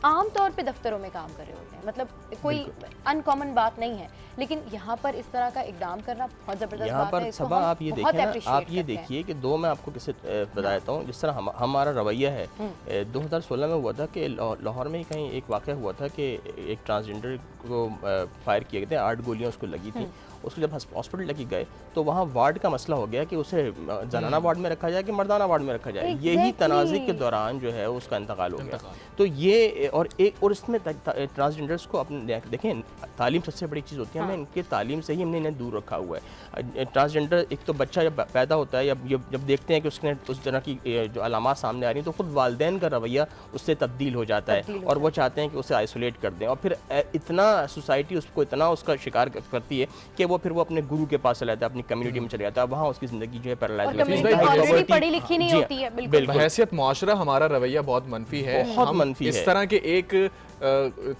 आम तौर पे दफ्तरों में काम कर रहे होते हैं, मतलब कोई अनकॉमन बात नहीं है। लेकिन यहाँ पर इस तरह का इकदाम करना बहुत ज़बरदस्त बात है। सबा आप ये देखिए ना, आप ये देखिए कि दो मैं आपको किसे बताता हूँ, जिस तरह हमारा रवैया है। 2016 में हुआ था कि लाहौर में कहीं एक वाक़या हुआ था कि एक ट्रांसजेंडर को फायर किए गए थे, 8 गोलियाँ उसको लगी थी। उसको जब हॉस्पिटल लेके गए तो वहाँ वार्ड का मसला हो गया कि उसे जनाना वार्ड में रखा जाए कि मर्दाना वार्ड में रखा जाए। यही तनाज़े के दौरान जो है उसका इंतकाल हो गया। तो ये और इसमें ट्रांसजेंडर्स को अपने देखें, तालीम सबसे बड़ी चीज़ होती है। हमें इनके तालीम से ही हमने इन्हें दूर रखा हुआ है। ट्रांसजेंडर एक तो बच्चा जब पैदा होता है या जब देखते हैं कि उसने उस तरह की जो अलामात सामने आ रही हैं, तो खुद वालिदैन का रवैया उससे तब्दील हो जाता है और वो चाहते हैं कि उसे आइसोलेट कर दें। और फिर इतना सोसाइटी उसको इतना उसका शिकार करती है कि फिर वो अपने गुरु के पास चला जाता है, अपनी कम्युनिटी में चला जाता है, वहाँ उसकी जिंदगी जो है पैरालाइज है, पढ़ी लिखी नहीं होती है। बिल्कुल बहैसियत मुआशरा हमारा रवैया बहुत मनफी है, बहुत मनफी है। इस तरह के एक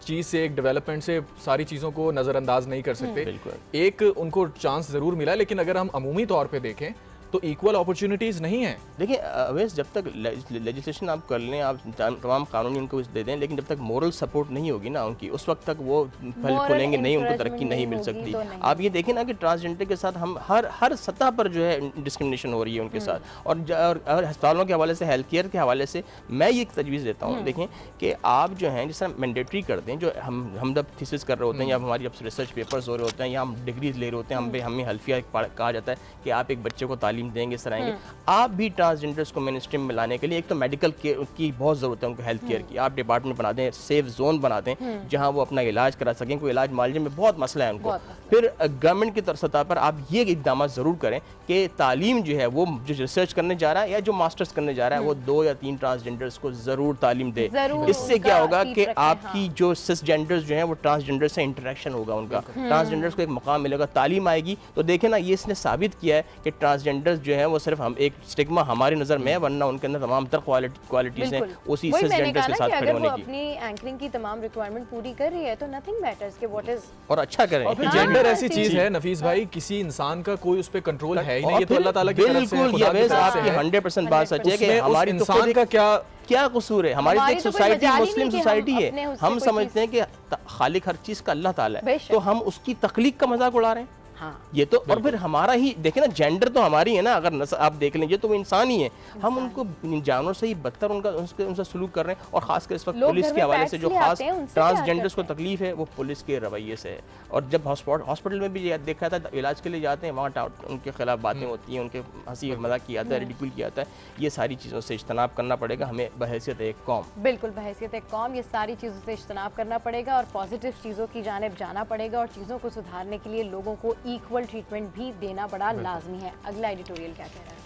चीज़ से, एक डेवलपमेंट से सारी चीज़ों को नज़रअंदाज नहीं कर सकते। एक उनको चांस ज़रूर मिला, लेकिन अगर हम अमूमी तौर पे देखें तो इक्वल अपॉर्चुनिटीज़ नहीं है। देखिए अवैस, जब तक लेजिस्लेशन आप कर लें, आप तमाम कानूनी उनको दे दें, लेकिन जब तक मोरल सपोर्ट नहीं होगी ना उनकी, उस वक्त तक वो फल फूलेंगे नहीं, उनको तरक्की नहीं मिल सकती। तो आप ये देखें ना कि ट्रांसजेंडर के साथ हम हर सतह पर जो है डिस्क्रिमिनेशन हो रही है उनके साथ। और अस्पतालों के हवाले से, हेल्थ केयर के हवाले से मैं ये तजवीज़ देता हूँ, देखें कि आप जो हैं जिस तरह मैंडेटरी कर दें, जो हम जब थीसिस कर रहे होते हैं या हमारी जब रिसर्च पेपर्स हो रहे होते हैं या हम डिग्रीज ले रहे होते हैं, हमें हल्फिया कहा जाता है कि आप एक बच्चे को तालीम देंगे, इस तरह आप भी ट्रांसजेंडर्स को मेन स्ट्रीम में लाने के लिए एक तो मेडिकल केयर की बहुत ज़रूरत है, उनको हेल्थ केयर की। आप डिपार्टमेंट बना दें, सेफ जोन बना दें जहां वो अपना इलाज करा सकें। कोई इलाज मालजे में बहुत मसला है उनको। फिर गवर्नमेंट की सतह पर आप ये इकदाम ज़रूर करें कि तालीम जो है वो जो रिसर्च करने जा रहा है या जो मास्टर्स करने जा रहा है वो 2 या 3 ट्रांसजेंडर्स को ज़रूर तालीम दे। इससे क्या होगा कि आपकी जो सिसजेंडर्स जो हैं वो ट्रांसजेंडर से इंटरेक्शन होगा, उनका ट्रांसजेंडर्स को एक मकाम मिलेगा, तालीम आएगी। तो देखें ना, ये इसने साबित किया है कि ट्रांसजेंडर्स जो है वो सिर्फ हम एक स्टिग्मा हमारी नज़र में है, वरना उनके अंदर तमाम तर क्वालिटीज़ हैं उसी सिसजेंडर्स के साथ खड़े होने की। अपनी एंकरिंग की तमाम रिक्वायरमेंट पूरी कर रही है तो नथिंग मैटर्स कि व्हाट इज, और अच्छा करें। और फिर जेंडर ऐसी चीज़ है नफीस भाई, किसी इंसान का कोई उस पे कंट्रोल है ही नहीं, ये तो अल्लाह ताला की तरफ से है। बिल्कुल, ये आपकी 100% बात सच है कि हमारी इंसान का क्या कसूर है। हमारी तो एक सोसाइटी मुस्लिम सोसाइटी है, हम समझते हैं कि खालिक हर चीज़ का अल्लाह ताला है, तो हम उसकी तख्लीक का मजाक उड़ा रहे हैं। ये तो, और फिर हमारा ही देखें ना, जेंडर तो हमारी है ना, अगर आप देख लीजिए तो वो इंसान ही है। हम उनको जानवरों से ही बदतर उनसे सलूक कर रहे हैं। और खासकर इस वक्त पुलिस के हवाले से जो खास ट्रांसजेंडर्स को तकलीफ है वो पुलिस के रवैये से है। और जब हॉस्पिटल में भी देखा था, इलाज के लिए जाते हैं, वहाँ उनके खिलाफ बातें होती हैं, उनके हंसी मजाक किया जाता है, रिडिक्यूल किया जाता है। ये सारी चीज़ों से इज्तनाब करना पड़ेगा हमें बहैसियत एक कौम। बिल्कुल, बहैसियत एक कौम ये सारी चीज़ों से इज्तनाब करना पड़ेगा और पॉजिटिव चीज़ों की जानिब जाना पड़ेगा और चीज़ों को सुधारने के लिए लोगों को इक्वल ट्रीटमेंट भी देना बड़ा लाजमी है। अगला एडिटोरियल क्या कह रहा है?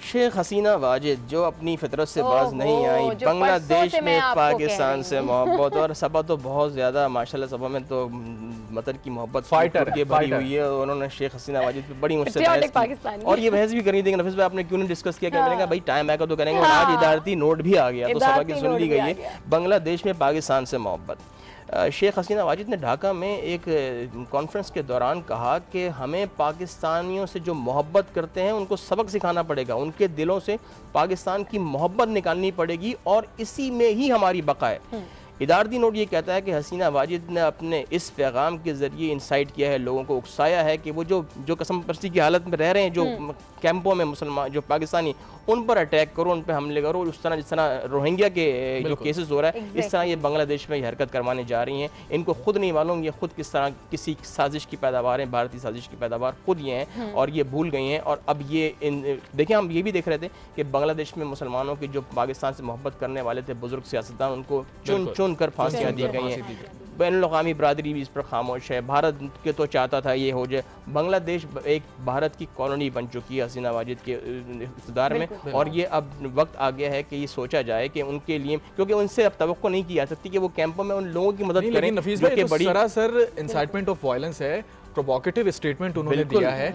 शेख हसीना वाजिद जो अपनी फितरत से बाज नहीं आई, बांग्लादेश में पाकिस्तान से मोहब्बत। और सबा तो बहुत ज़्यादा माशाल्लाह, सबा में तो मतलब की मोहब्बत फाइटर के भरी हुई है। उन्होंने शेख हसीना वाजिद पे बड़ी मुझसे बहस और ये बहस भी करनी थी। नफीस भाई आपने क्यों नहीं डिस्कस किया? मैंने कहा भाई टाइम आएगा तो करेंगे। आज इदारती नोट भी आ गया तो सबा की सुन ली गई है। बांग्लादेश में पाकिस्तान से मोहब्बत। शेख हसीना वाजिद ने ढाका में एक कॉन्फ्रेंस के दौरान कहा कि हमें पाकिस्तानियों से जो मोहब्बत करते हैं उनको सबक सिखाना पड़ेगा, उनके दिलों से पाकिस्तान की मोहब्बत निकालनी पड़ेगी और इसी में ही हमारी बका है। इदारती नोट ये कहता है कि हसीना वाजिद ने अपने इस पैगाम के ज़रिए इंसाइट किया है, लोगों को उकसाया है कि वो जो कसम परस्ती की हालत में रह रहे हैं, जो कैंपों में मुसलमान जो पाकिस्तानी, उन पर अटैक करो, उन पर हमले करो। उस तरह जिस तरह रोहिंग्या के जो केसेस हो रहा है, इस तरह ये बांग्लादेश में हरकत करवाने जा रही हैं। इनको खुद नहीं मालूम ये खुद किस तरह किसी साजिश की पैदावार है, भारतीय साजिश की पैदावार खुद ये हैं और ये भूल गई हैं। और अब ये देखिए, हम ये भी देख रहे थे कि बांग्लादेश में मुसलमानों की जो पाकिस्तान से मोहब्बत करने वाले थे बुजुर्ग सियासतदान, उनको चुन चुन कर फांसियाँ दी गई हैं। बैनुल-अक़वामी बरादरी भी इस पर खामोश है। भारत के तो चाहता था ये हो जाए। बांग्लादेश एक भारत की कॉलोनी बन चुकी है हसीना वाजिद के इक़्तिदार में, और ये अब वक्त आ गया है कि ये सोचा जाए कि उनके लिए, क्योंकि उनसे अब तवक्को नहीं की जा सकती कि वो कैंपों में उन लोगों की मदद करें। नफीस भाई, तो सरासर इंसाइटमेंट ऑफ वायलेंस है, प्रोवोकेटिव स्टेटमेंट उन्होंने दिया है।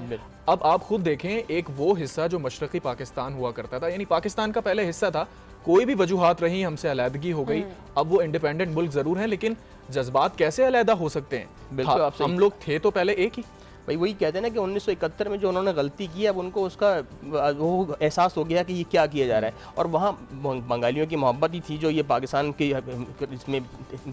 अब आप खुद देखें, एक वो हिस्सा जो मशरक़ी पाकिस्तान हुआ करता था, यानी पाकिस्तान का पहले हिस्सा था, कोई भी वजूहात रही, हमसे अलहदगी हो गई, अब वो इंडिपेंडेंट मुल्क जरूर है, लेकिन जज्बात कैसे अलहदा हो सकते हैं? हम लोग थे तो पहले एक ही। भाई वही कहते हैं ना कि 1971 में जो उन्होंने गलती की, अब उनको उसका वो एहसास हो गया कि ये क्या किया जा रहा है। और वहाँ बंगालियों की मोहब्बत ही थी जो ये पाकिस्तान की इसमें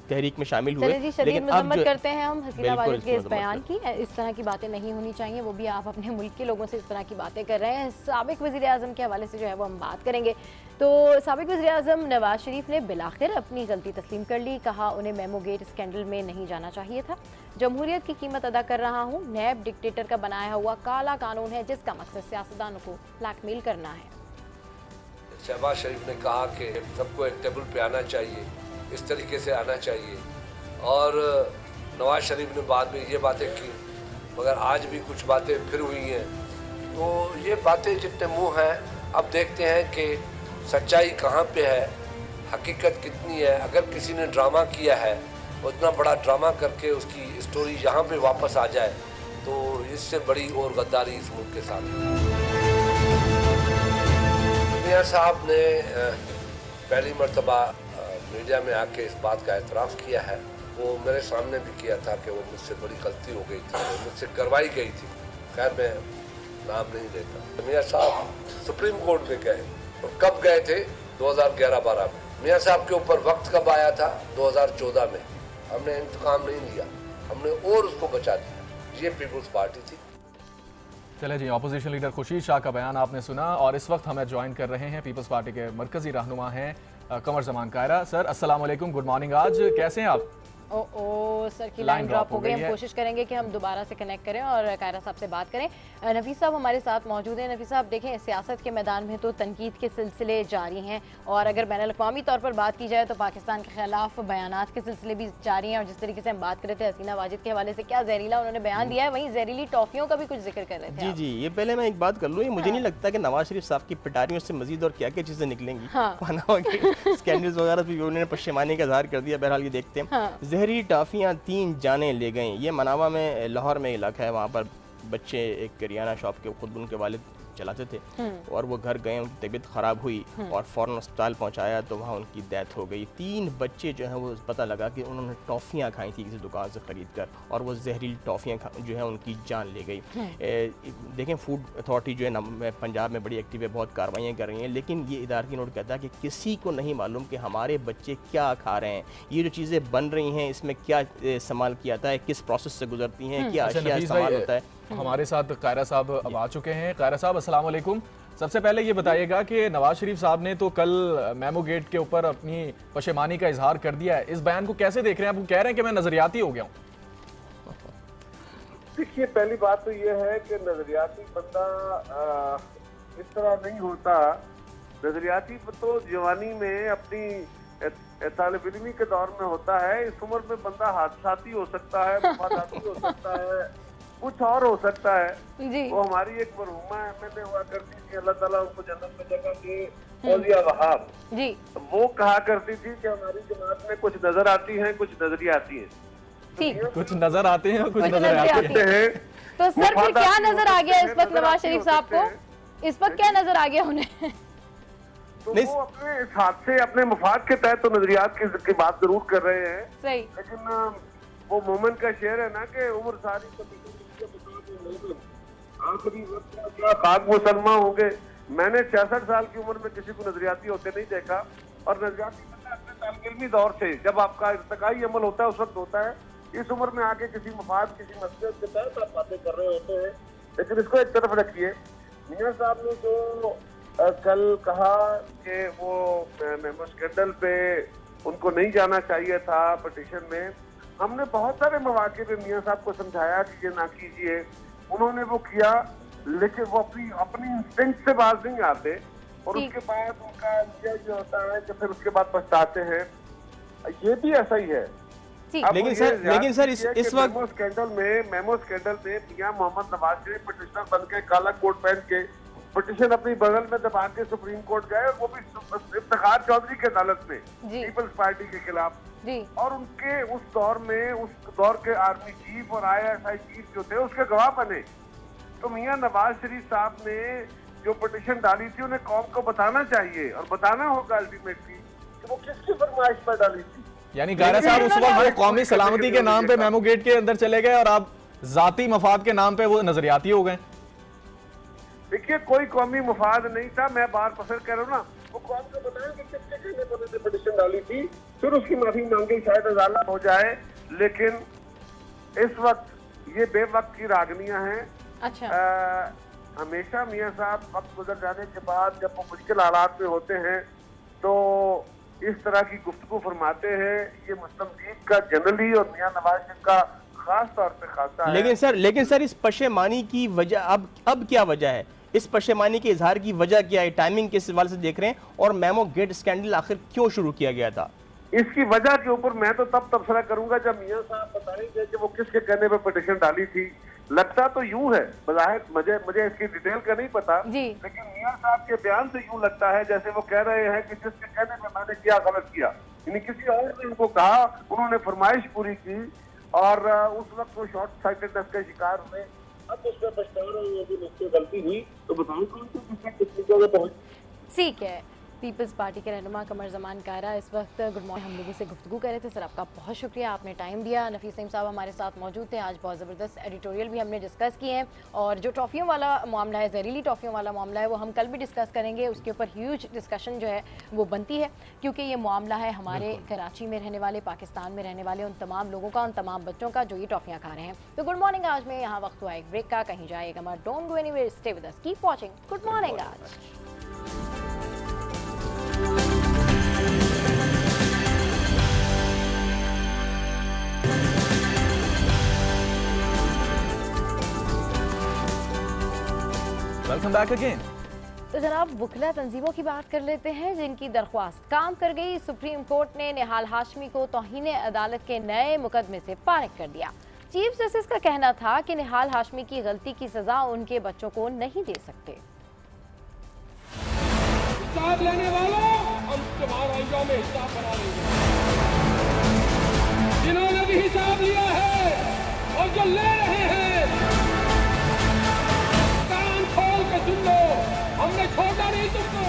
तहरीक में शामिल हुए। लेकिन अब करते हैं हम हसीना वाजिद के इस बयान की, इस तरह की बातें नहीं होनी चाहिए, वो भी आप अपने मुल्क के लोगों से इस तरह की बातें कर रहे हैं। साबिक वज़ीर-ए-आज़म के हवाले से जो है वो हम बात करेंगे। तो साबिक वज़ीर-ए-आज़म नवाज शरीफ ने बिलाखिर अपनी गलती तस्लीम कर ली, कहा उन्हें मेमो गेट स्कैंडल में नहीं जाना चाहिए था। जमहूरियत की कीमत अदा कर रहा हूँ, नैब डिक्टेटर का बनाया हुआ काला कानून है जिसका मकसद सियासतदानों को ब्लैकमेल करना है। शहबाज शरीफ ने कहा कि सबको एक टेबल पे आना चाहिए, इस तरीके से आना चाहिए, और नवाज शरीफ ने बाद में ये बातें की, मगर आज भी कुछ बातें फिर हुई हैं। तो ये बातें जितने मुँह हैं, अब देखते हैं कि सच्चाई कहाँ पे है, हकीकत कितनी है। अगर किसी ने ड्रामा किया है, उतना बड़ा ड्रामा करके उसकी स्टोरी यहाँ पे वापस आ जाए, तो इससे बड़ी और गद्दारी इस मुल्क के साथ। मियां साहब ने पहली मर्तबा मीडिया में आके इस बात का एतराफ़ किया है। वो मेरे सामने भी किया था कि वो मुझसे बड़ी गलती हो गई थी, मुझसे करवाई गई थी। खैर मैं नाम नहीं लेता। मियां साहब सुप्रीम कोर्ट में गए, और कब गए थे? 2011-12 में। मियां साहब के ऊपर वक्त कब आया था? 2014 में। हमने इंतकाम नहीं लिया, हमने और उसको बचा दिया। ये पीपल्स पार्टी थी। चले जी, अपोजिशन लीडर खुर्शीद शाह का बयान आपने सुना, और इस वक्त हमें ज्वाइन कर रहे हैं पीपल्स पार्टी के मरकजी रहनुमा हैं कमर जमान कायरा। सर अस्सलाम वालेकुम, गुड मॉर्निंग। आज कैसे हैं आप? सर की लाइन ड्रॉप हो गई। हम कोशिश करेंगे कि हम दोबारा से कनेक्ट करें और कायरा साहब से बात करें। नफीस साहब हमारे साथ मौजूद हैं। नफीस साहब देखें, सियासत के मैदान में तो तनकीद के सिलसिले जारी हैं, और अगर बैनुल-अक़वामी तौर पर बात की जाए तो पाकिस्तान के खिलाफ बयानात के सिलसिले भी जारी हैं। और जिस तरीके से हम बात कर रहे थे हसीना वाजिद के हवाले से, क्या जहरीला उन्होंने बयान दिया है, वहीं जहरीली टॉफियों का भी कुछ जिक्र कर रहे थे। जी, ये पहले मैं एक बात कर लूँ, मुझे नहीं लगता कि नवाज शरीफ साहब की पिटारियों से मजीद और क्या क्या चीज़ें निकलेंगी। स्कैंडल्स वगैरह भी उन्होंने पशेमानी का इजहार कर दिया। बहरहाल ये देखते हैं। जहरीली टॉफियाँ 3 जानें ले गई। ये मनावा में, लाहौर में इलाका है, वहाँ पर बच्चे एक करियाना शॉप के खुद उनके वालिद चलाते थे, और वो घर गए, उनकी तबीयत ख़राब हुई और फ़ौरन अस्पताल पहुंचाया तो वहाँ उनकी डेथ हो गई। 3 बच्चे जो हैं वो पता लगा कि उन्होंने टॉफ़ियाँ खाई थी किसी दुकान से ख़रीद कर, और वो जहरीली टॉफ़ियाँ जो है उनकी जान ले गई। देखें, फूड अथॉरिटी जो है पंजाब में बड़ी एक्टिव है, बहुत कार्रवाइयाँ कर रही हैं, लेकिन ये इदारती नोट कहता है कि किसी को नहीं मालूम कि हमारे बच्चे क्या खा रहे हैं, ये जो चीज़ें बन रही हैं इसमें क्या इस्तेमाल किया जाता है, किस प्रोसेस से गुजरती हैं, क्या अशिया इस्तेमाल होता है। हमारे साथ कायरा साहब अब आ चुके हैं। कायरा साहब अस्सलाम वालेकुम। सबसे पहले ये बताइएगा कि नवाज शरीफ साहब ने तो कल मेमो गेट के ऊपर अपनी पशेमानी का इजहार कर दिया है, इस बयान को कैसे देख रहे हैं? आप कह रहे हैं कि मैं नजरियाती हो गया हूँ। देखिए, पहली बात तो ये है कि नजरियाती बंदा इस तरह नहीं होता। नजरियाती तो जवानी में अपनी तालिब इल्मी के दौर में होता है। इस उम्र में बंदा हादसाती हो सकता है, मफादाती हो सकता है, कुछ और हो सकता है जी। वो हमारी एक मरहुमा एमएलए हुआ करती थी, अल्लाह ताला उनको जन्नत में जगह दे, फौजिया वहाब जी। वो कहा करती थी कि हमारी जमात में कुछ नजर आती हैं, कुछ नजरियाती हैं। कुछ नजर आते हैं, कुछ नजर आते हैं। तो सर फिर क्या नजर आ गया इस वक्त नवाज शरीफ साहब को? इस वक्त क्या नजर आ गया उन्हें? तो वो अपने इस हादसे, अपने मफाद के तहत तो नजरियात की बात जरूर कर रहे हैं, सही, लेकिन वो मोमेंट का शेर है ना कि उम्र सारी आखिरी वक्त खाक मुसलमा होंगे। मैंने 66 साल की उम्र में किसी को नजरियाती होते नहीं देखा, और नजरियाती अपने तालिब इल्मी दौर से जब आपका इर्तिकाई अमल होता है उस वक्त होता है। इस उम्र में आके किसी मफाद किसी मसले के तहत आप बातें कर रहे होते हैं, लेकिन इसको एक तरफ रखिए। मियां साहब ने जो कल कहा कि वो मेमो स्कैंडल पे उनको नहीं जाना चाहिए था पिटीशन में, हमने बहुत सारे मौके पे मियां साहब को समझाया कि ये ना कीजिए, उन्होंने वो किया, लेकिन वो अपनी इंस्टिंक्ट से बाज नहीं आते और उसके बाद उनका ये होता है कि फिर उसके बाद पछताते हैं। ये भी ऐसा ही है। लेकिन सर इस वक्त मेमो स्कैंडल में मियां मोहम्मद नवाज शरीफ पिटिशनर बन के काला कोट पहन के पिटिशन अपनी बगल में दबा के सुप्रीम कोर्ट गए, और वो भी इफ्तिखार चौधरी की अदालत में पीपल्स पार्टी के खिलाफ। और उनके उस दौर के आर्मी चीफ और ISI चीफ जो थे उसके गवाह बने। तो मियां नवाज शरीफ साहब ने जो पिटिशन डाली थी उन्हें कौम को बताना चाहिए और बताना होगा अल्टीमेटली कि वो किसकी फरमाइश पर डाली थी। यानी गारा साहब उस वक्त कौमी सलामती के नाम पे मेमो गेट के अंदर चले गए और आप जाती मफाद के नाम पे वो नजरियाती हो गए। देखिए कोई कौमी मफाद नहीं था, मैं बार पसंद कह रहा हूँ ना, वो कौम को बताया कि किसके कहने पर उन्होंने पिटिशन डाली थी, फिर उसकी माफी मांगी, शायद अदालत हो जाए। लेकिन इस वक्त ये बेवक्त की रागनियां हैं। अच्छा। हमेशा मियां साहब वक्त गुजर जाने के बाद जब वो मुश्किल हालात में होते हैं तो इस तरह की गुफ्तगू फरमाते हैं। ये मुस्लिम लीग का जनरली और मियां नवाज शरीफ का खास तौर पे खाता है। लेकिन सर इस पशेमानी की वजह अब क्या वजह है? इस पशेमानी के इजहार की वजह क्या है? टाइमिंग किस हवाले से देख रहे हैं? और मेमो गेट स्कैंडल आखिर क्यों शुरू किया गया था? इसकी वजह के ऊपर मैं तो तब तबसरा करूंगा जब मियां साहब बताएंगे कि वो किसके कहने पे पिटिशन डाली थी। लगता तो यूं है, बज़ाहिर मुझे इसकी डिटेल का नहीं पता, लेकिन मियां साहब के बयान से यूं लगता है जैसे वो कह रहे हैं कि जिसके कहने पे मैंने क्या गलत किया, यानी किसी और ने उनको कहा, उन्होंने फरमाइश पूरी की और उस वक्त वो शॉर्ट साइटेडनेस का शिकार हुए। अब उसमें पछता रहे हैं कि मुझसे गलती हुई, तो बताओ कौन सी किसकी जगह पहुंच। ठीक है। पीपल्स पार्टी के रहनुमा कमर जमान कायरा इस वक्त गुड मॉर्निंग हम लोगों से गुफ्तगू कर रहे थे। सर आपका बहुत शुक्रिया, आपने टाइम दिया। नफीस नईम साहब हमारे साथ मौजूद थे। आज बहुत ज़बरदस्त एडिटोरियल भी हमने डिस्कस किए हैं और जो ट्रॉफियों वाला मामला है, जहरीली ट्रॉफियों वाला मामला है, वो हम कल भी डिस्कस करेंगे। उसके ऊपर ह्यूज डिस्कशन जो है वो बनती है, क्योंकि ये मामला है हमारे कराची में रहने वाले, पाकिस्तान में रहने वाले उन तमाम लोगों का, उन तमाम बच्चों का जो ये ट्रॉफियाँ खा रहे हैं। तो गुड मॉर्निंग आज में यहाँ वक्त हुआ एक ब्रेक का, कहीं जाएगा मत, don't go anywhere, stay with us, keep watching good morning आज। Welcome back again. तो जनाब वकला तंजीमों की बात कर लेते हैं जिनकी दरख्वास्त काम कर गई। सुप्रीम कोर्ट ने निहाल हाशमी को तौहीन अदालत के नए मुकदमे से फारिग कर दिया। चीफ जस्टिस का कहना था कि निहाल हाशमी की गलती की सजा उनके बच्चों को नहीं दे सकते। हिसाब लेने वालों, हम तुम्हारा यौम हिसाब बना लेंगे। जिन्होंने भी हिसाब लिया है और जो ले रहे हैं, कान खोल के सुन लो, हमने छोड़ा नहीं तुमको।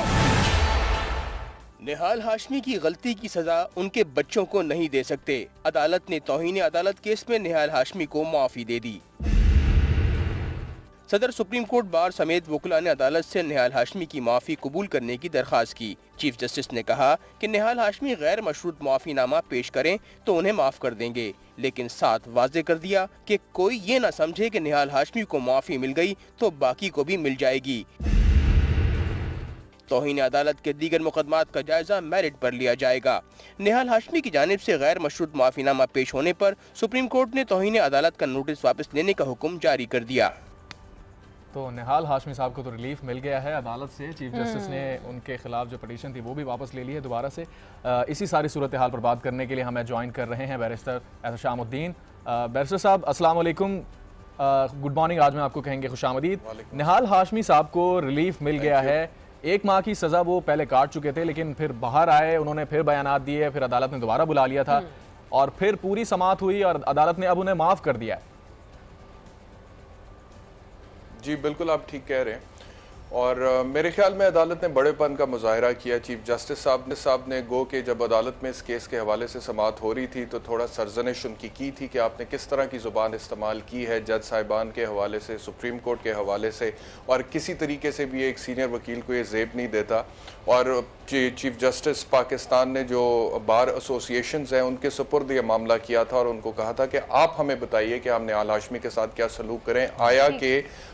निहाल हाशमी की गलती की सजा उनके बच्चों को नहीं दे सकते। अदालत ने तौहीन अदालत केस में निहाल हाशमी को माफी दे दी। सदर सुप्रीम कोर्ट बार समेत वकला ने अदालत से निहाल हाशमी की माफ़ी कबूल करने की दरख्वास्त की। चीफ जस्टिस ने कहा कि निहाल हाशमी गैर मशरूत माफ़ीनामा पेश करें तो उन्हें माफ़ कर देंगे, लेकिन साथ वाजे कर दिया कि कोई ये न समझे कि निहाल हाशमी को माफ़ी मिल गई तो बाकी को भी मिल जाएगी। तौहीन अदालत के दीगर मुकदमात का जायजा मेरिट पर लिया जाएगा। निहाल हाशमी की जानिब से गैर मशरूत माफ़ीनामा पेश होने पर सुप्रीम कोर्ट ने तौहीन अदालत का नोटिस वापस लेने का हुक्म जारी कर दिया। तो निहाल हाशमी साहब को तो रिलीफ मिल गया है अदालत से। चीफ जस्टिस ने उनके खिलाफ जो पिटीशन थी वो भी वापस ले ली है दोबारा से। इसी सारी सूरत हाल पर बात करने के लिए हमें ज्वाइन कर रहे हैं बैरिस्टर एहतशामुद्दीन। बैरिस्टर साहब अस्सलाम वालेकुम, गुड मॉर्निंग। आज मैं आपको कहेंगे खुशामदीद। निहाल हाशमी साहब को रिलीफ मिल गया है। 1 माह की सज़ा वो पहले काट चुके थे, लेकिन फिर बाहर आए, उन्होंने फिर बयानात दिए, फिर अदालत ने दोबारा बुला लिया था और फिर पूरी समाअत हुई और अदालत ने अब उन्हें माफ़ कर दिया है। जी बिल्कुल, आप ठीक कह रहे हैं। और मेरे ख्याल में अदालत ने बड़ेपन का मुजाहरा किया। चीफ जस्टिस साहब ने गो के जब अदालत में इस केस के हवाले से समाअत हो रही थी तो थोड़ा सरजनिश उनकी की थी कि आपने किस तरह की ज़ुबान इस्तेमाल की है जज साहिबान के हवाले से, सुप्रीम कोर्ट के हवाले से, और किसी तरीके से भी एक सीनियर वकील को ये ज़ेब नहीं देता। और चीफ जस्टिस पाकिस्तान ने जो बार एसोसिएशंस हैं उनके सुपुर्द ये मामला किया था और उनको कहा था कि आप हमें बताइए कि हम निहाल हाशमी के साथ क्या सलूक करें। आया कि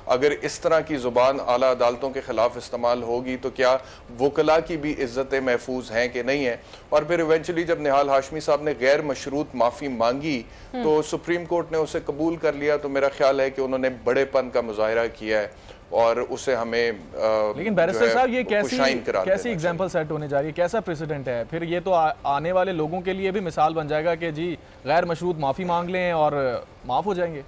अगर इस तरह की ज़ुबान आला अदालतों के ख़िलाफ़ इस्तेमाल होगी तो क्या वकला की भी इज़्ज़तें महफूज हैं कि नहीं है। और फिर इवेंचुअली जब निहाल हाशमी साहब ने गैर मशरूत माफ़ी मांगी तो सुप्रीम कोर्ट ने उसे कबूल कर लिया। तो मेरा ख्याल है कि उन्होंने बड़ेपन का मुजाहिरा किया है और उसे हमें लेकिन बैरिस्टर साहब ये कैसी एग्जांपल सेट होने जा रही है, कैसा प्रेसिडेंट है? फिर ये तो आने वाले लोगों के लिए भी मिसाल बन जाएगा कि जी गैर मशरूत माफ़ी मांग लें और माफ़ हो जाएंगे।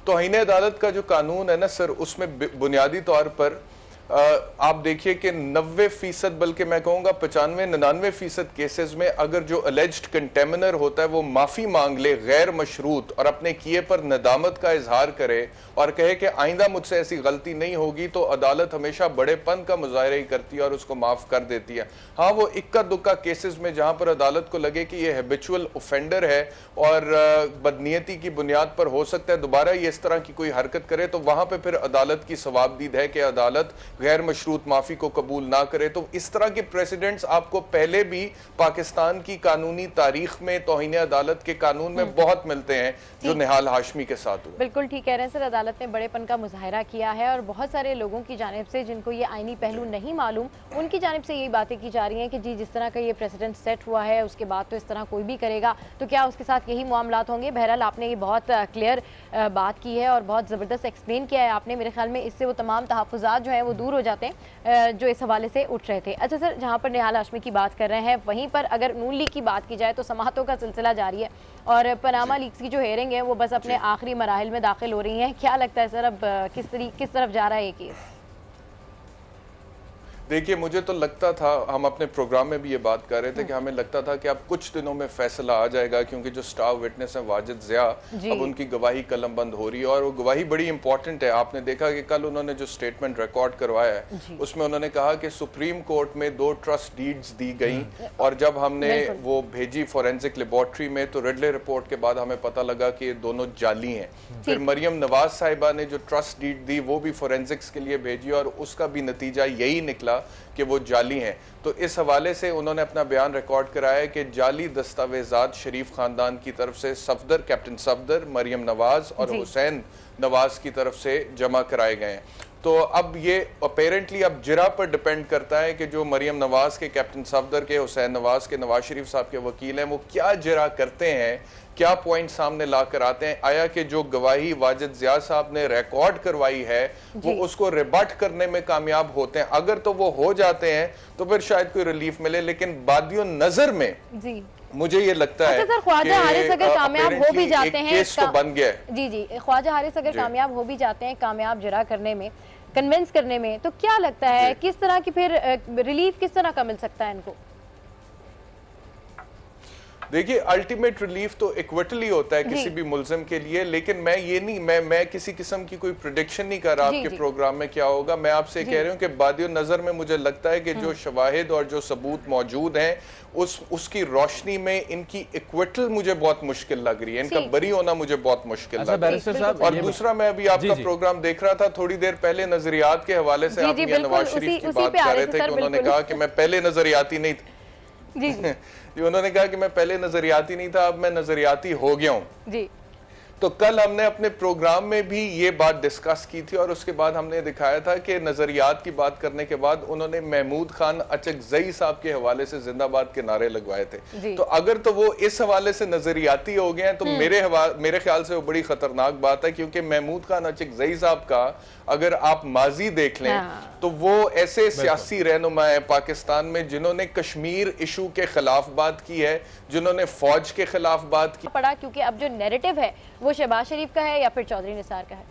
तौहीन अदालत का जो कानून है ना सर, उसमें बुनियादी तौर पर आप देखिए कि 90% बल्कि मैं कहूँगा 95-99% केसेस में अगर जो अलेज्ड कंटेमिनर होता है वो माफ़ी मांग ले गैर मशरूत और अपने किए पर नदामत का इजहार करे और कहे कि आइंदा मुझसे ऐसी गलती नहीं होगी, तो अदालत हमेशा बड़ेपन का मुजाहिरा ही करती है और उसको माफ़ कर देती है। हाँ, वो इक्का दुक्का केसेस में जहाँ पर अदालत को लगे कि ये हैबिचुअल ऑफेंडर है और बदनीयती की बुनियाद पर हो सकता है दोबारा ये इस तरह की कोई हरकत करे, तो वहाँ पर फिर अदालत की सवाबदीद है कि अदालत गैर मशरूत माफी को कबूल ना करे। तो इस तरह के प्रेसिडेंट्स आपको पहले भी पाकिस्तान की कानूनी तारीख में तौहीन अदालत के कानून में बहुत मिलते हैं जो निहाल हाशमी के साथ हुए। बिल्कुल ठीक कह रहे हैं सर, अदालत ने बड़ेपन का मुजाहिरा किया है और बहुत सारे लोगों की जानिब से जिनको ये आईनी पहलू नहीं मालूम उनकी जानिब से यही बातें की जा रही हैं कि जी जिस तरह का ये प्रेसिडेंट सेट हुआ है उसके बाद तो इस तरह कोई भी करेगा तो क्या उसके साथ यही मामलात होंगे। बहरहाल आपने ये बहुत क्लियर बात की है और बहुत ज़बरदस्त एक्सप्लेन किया है आपने। मेरे ख्याल में इससे वो तमाम तहफ़्फ़ुज़ात जो हैं वो दूर हो जाते हैं जो इस हवाले से उठ रहे थे। अच्छा सर, जहाँ पर निहाल हाशमी की बात कर रहे हैं वहीं पर अगर नून लीग की बात की जाए तो समातों का सिलसिला जारी है और पनामा लीग्स की जो हेयरिंग है वो बस अपने आखिरी मराहिल में दाखिल हो रही हैं। क्या लगता है सर अब किस तरफ जा रहा है ये केस? देखिए, मुझे तो लगता था, हम अपने प्रोग्राम में भी ये बात कर रहे थे कि हमें लगता था कि अब कुछ दिनों में फैसला आ जाएगा क्योंकि जो स्टार विटनेस है वाजिद ज़िया, अब उनकी गवाही कलमबंद हो रही है और वो गवाही बड़ी इंपॉर्टेंट है। आपने देखा कि कल उन्होंने जो स्टेटमेंट रिकॉर्ड करवाया है उसमें उन्होंने कहा कि सुप्रीम कोर्ट में 2 ट्रस्ट डीड्स दी गई और जब हमने वो भेजी फॉरेंसिक लेबॉर्ट्री में तो रिडले रिपोर्ट के बाद हमें पता लगा कि ये दोनों जाली हैं। फिर मरियम नवाज साहिबा ने जो ट्रस्ट डीड दी वो भी फॉरेंसिक्स के लिए भेजी और उसका भी नतीजा यही निकला कि वो जाली हैं। तो इस हवाले से उन्होंने अपना बयान रिकॉर्ड कराया कि जाली दस्तावेजात शरीफ खानदान की तरफ से सफदर, कैप्टन सफदर, मरियम नवाज और हुसैन नवाज की तरफ से जमा कराए गए हैं। तो अब ये अपेरेंटली अब जिरा पर डिपेंड करता है कि जो मरियम नवाज के, कैप्टन सफदर के, हुसैन नवाज के, नवाज शरीफ साहब के वकील हैं वो क्या जिरा करते हैं, क्या पॉइंट सामने ला कर आते हैं। आया कि जो गवाही वाजिद ज़िया साहब ने रिकॉर्ड करवाई है वो उसको रिबट करने में कामयाब होते हैं। अगर तो वो हो जाते हैं तो फिर शायद कोई रिलीफ मिले, लेकिन बादियों नजर में मुझे ये लगता है सर ख्वाजा हारिस अगर कामयाब हो भी जाते हैं केस तो बन गया है। जी ख्वाजा हारिस अगर कामयाब हो भी जाते हैं कामयाब जिरा करने में, कन्विंस करने में, तो क्या लगता है किस तरह की फिर रिलीफ किस तरह का मिल सकता है इनको? देखिए, अल्टीमेट रिलीफ तो इक्विटली होता है किसी भी मुल्जिम के लिए, लेकिन मैं ये नहीं मैं किसी किस्म की कोई प्रेडिक्शन नहीं कर रहा आपके प्रोग्राम में क्या होगा। मैं आपसे कह रही हूँ कि बादियों नजर में मुझे लगता है कि जो शवाहिद और जो सबूत मौजूद हैं उसकी रोशनी में इनकी इक्विटल मुझे बहुत मुश्किल लग रही है, इनका बरी होना मुझे बहुत मुश्किल लग रहा है। और दूसरा, मैं अभी आपका प्रोग्राम देख रहा था, थोड़ी देर पहले नजरियात के हवाले से आप नवाज शरीफ की बात कर रहे थे कि उन्होंने कहा कि मैं पहले नजरियाती नहीं था। उन्होंने कहा कि मैं पहले नजरियाती नहीं था, अब मैं नजरियाती हो गया हूँ। तो कल हमने अपने प्रोग्राम में भी ये बात डिस्कस की थी और उसके बाद हमने दिखाया था कि नजरियात की बात करने के बाद उन्होंने महमूद खान अचकजई साहब के हवाले से जिंदाबाद के नारे लगवाए थे। तो अगर तो वो इस हवाले से नजरियाती हो गए हैं तो मेरे ख्याल से वो बड़ी खतरनाक बात है, क्योंकि महमूद खान अचकजई साहब का अगर आप माजी देख लें तो वो ऐसे सियासी रहनुमा है पाकिस्तान में जिन्होंने कश्मीर इशू के खिलाफ बात की है, जिन्होंने फौज के खिलाफ बात की पड़ा, क्योंकि अब जो नैरेटिव है वो शहबाज शरीफ का है या फिर चौधरी निसार का है?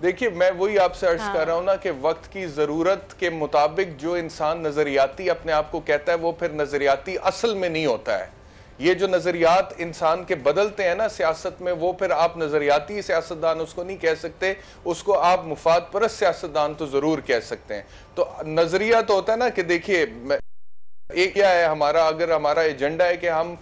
देखिए, मैं वही आपसे अर्ज कर रहा हूं ना कि वक्त की जरूरत के मुताबिक जो इंसान नजरियाती अपने आप को कहता है वो फिर नजरियाती असल में नहीं होता है। ये जो नजरियात इंसान के बदलते हैं ना सियासत में, वो फिर आप नजरियाती सियासतदान उसको नहीं कह सकते, उसको आप मुफाद परस्त सियासतदान तो जरूर कह सकते हैं। तो नजरिया तो होता है ना कि देखिए एक क्या है हमारा, अगर हमारा एजेंडा है कि हम,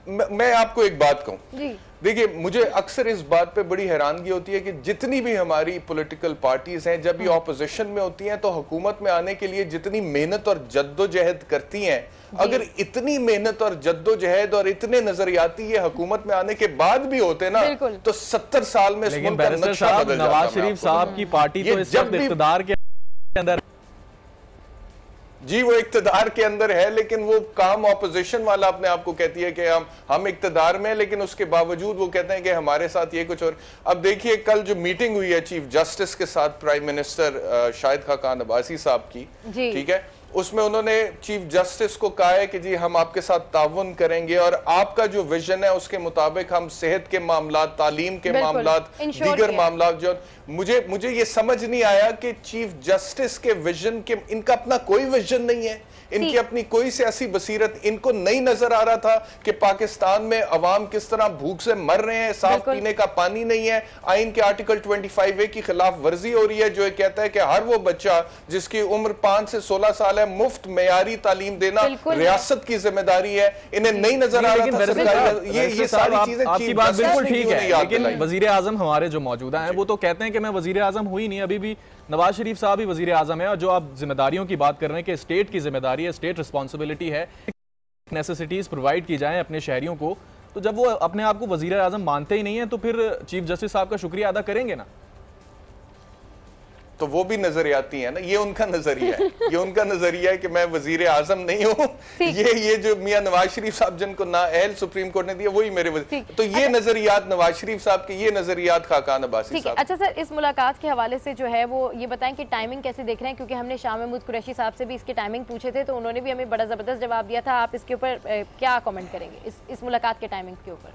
मैं आपको एक बात कहूं, देखिए मुझे अक्सर इस बात पे बड़ी हैरानगी होती है कि जितनी भी हमारी पॉलिटिकल पार्टीज हैं जब ये ऑपोजिशन में होती हैं तो हुकूमत में आने के लिए जितनी मेहनत और जद्दोजहद करती हैं, अगर इतनी मेहनत और जद्दोजहद और इतने नजरियाती ये हुकूमत में आने के बाद भी होते ना तो 70 साल में नवाज शरीफ साहब की पार्टी तो इस वक्त इक़्तिदार के अंदर, जी वो इक़्तिदार के अंदर है, लेकिन वो काम ऑपोजिशन वाला अपने आप को कहती है कि हम इक़्तिदार में, लेकिन उसके बावजूद वो कहते हैं कि हमारे साथ ये कुछ और। अब देखिए कल जो मीटिंग हुई है चीफ जस्टिस के साथ प्राइम मिनिस्टर शाहिद खाकान अब्बासी साहब की, ठीक है, उसमें उन्होंने चीफ जस्टिस को कहा है कि जी हम आपके साथ ताउन करेंगे और आपका जो विजन है उसके मुताबिक हम सेहत के मामला, तालीम के मामला, दीगर मामला, जो मुझे ये समझ नहीं आया कि चीफ जस्टिस के विजन के, इनका अपना कोई विजन नहीं है, इनकी अपनी कोई सियासी बसीरत, इनको नहीं नजर आ रहा था कि पाकिस्तान में अवाम किस तरह भूख से मर रहे हैं, साफ पीने का पानी नहीं है, आइन के आर्टिकल 25A की खिलाफ वर्जी हो रही है जो कहता है कि हर वो बच्चा जिसकी उम्र 5 से 16 साल है मुफ्त मेयारी तालीम देना रियासत की जिम्मेदारी है, इन्हें नहीं नजर आ रहा था। ये सारी चीजें, आपकी बात बिल्कुल ठीक है, लेकिन वजीर आजम हमारे जो मौजूदा हैं वो तो कहते हैं कि मैं वजीर आजम हुई नहीं, अभी भी नवाज शरीफ साहब ही वजीर आजम है। और जो आप जिम्मेदारियों की बात कर रहे हैं कि स्टेट की जिम्मेदारी है, स्टेट रिस्पॉन्सिबिलिटी है, नेसेसिटीज प्रोवाइड की जाएं अपने शहरियों को, तो जब वो अपने आप को वजीर आजम मानते ही नहीं है तो फिर चीफ जस्टिस साहब का शुक्रिया अदा करेंगे ना? तो वो भी नजरियाती है ना, ये उनका नजरिया है, ये उनका नजरिया है कि मैं वजीर आजम नहीं हूँ, ये जो मियां नवाज शरीफ साहब जिनको नाअहल सुप्रीम कोर्ट ने दिया वही मेरे तो ये नजरियात नवाज शरीफ साहब के, ये नजरियात खाकान अब्बासी साहब। अच्छा सर, इस मुलाकात के हवाले से जो है वो ये बताएं कि टाइमिंग कैसे देख रहे हैं, क्योंकि हमने शाह महमूद कुरैशी साहब से भी इसके टाइमिंग पूछे थे तो उन्होंने भी हमें बड़ा जबरदस्त जवाब दिया था। आप इसके ऊपर क्या कॉमेंट करेंगे इस मुलाकात के टाइमिंग के ऊपर?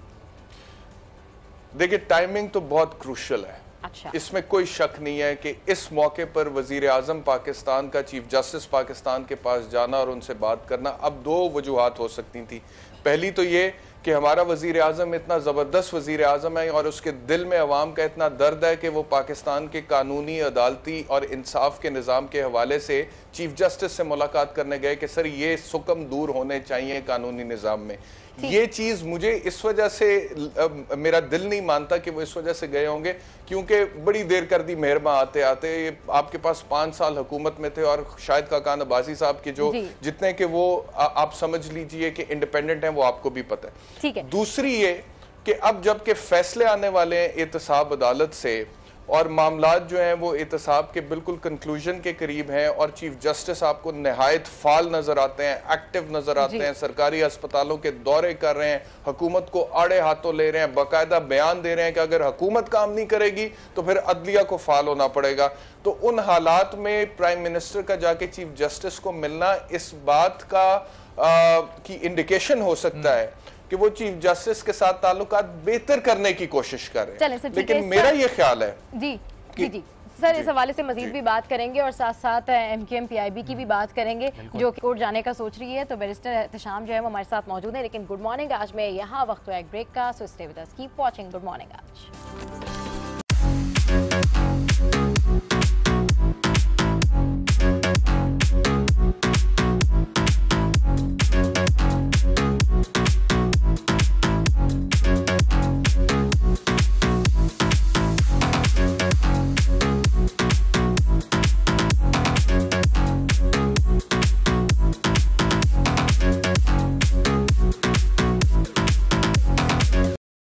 देखिए टाइमिंग तो बहुत क्रूशल है, अच्छा। इसमें कोई शक नहीं है कि इस मौके पर वजीर आजम पाकिस्तान का चीफ जस्टिस पाकिस्तान के पास जाना और उनसे बात करना, अब दो वजूहात हो सकती थी। पहली तो ये कि हमारा वजीर आजम इतना ज़बरदस्त वजीर आजम है और उसके दिल में अवाम का इतना दर्द है कि वो पाकिस्तान के कानूनी, अदालती और इंसाफ के निज़ाम के हवाले से चीफ जस्टिस से मुलाकात करने गए कि सर ये सुकम दूर होने चाहिए कानूनी निज़ाम में। ये चीज़ मुझे इस वजह से मेरा दिल नहीं मानता कि वो इस वजह से गए होंगे क्योंकि बड़ी देर कर दी मेहरमा आते आते। आपके पास 5 साल हुकूमत में थे और शाहिद खाकान अब्बासी साहब के जो जितने के वो आप समझ लीजिए कि इंडिपेंडेंट हैं वो आपको भी पता है। ठीक है। दूसरी ये कि अब जबकि फैसले आने वाले हैं एहतसाब अदालत से और मामलात जो हैं वो एहतसाब के बिल्कुल कंक्लूजन के करीब हैं और चीफ जस्टिस आपको नहायत फाल नजर आते हैं, एक्टिव नजर आते हैं, सरकारी अस्पतालों के दौरे कर रहे हैं, हुकूमत को आड़े हाथों ले रहे हैं, बाकायदा बयान दे रहे हैं कि अगर हुकूमत काम नहीं करेगी तो फिर अदलिया को फाल होना पड़ेगा। तो उन हालात में प्राइम मिनिस्टर का जाके चीफ जस्टिस को मिलना इस बात का की इंडिकेशन हो सकता है कि वो चीफ जस्टिस के साथ ताल्लुकात बेहतर करने की कोशिश कर रहे हैं। लेकिन मेरा ये ख्याल है जी सर इस हवाले से मजीद भी बात करेंगे और साथ साथ MQM PIB की भी बात करेंगे जो कोर्ट जाने का सोच रही है। तो बैरिस्टर एहतशाम जो है वो हमारे साथ मौजूद है। लेकिन गुड मॉर्निंग, आज में यहाँ वक्त हुआ एक ब्रेक का, so stay with us, keep watching good morning आज।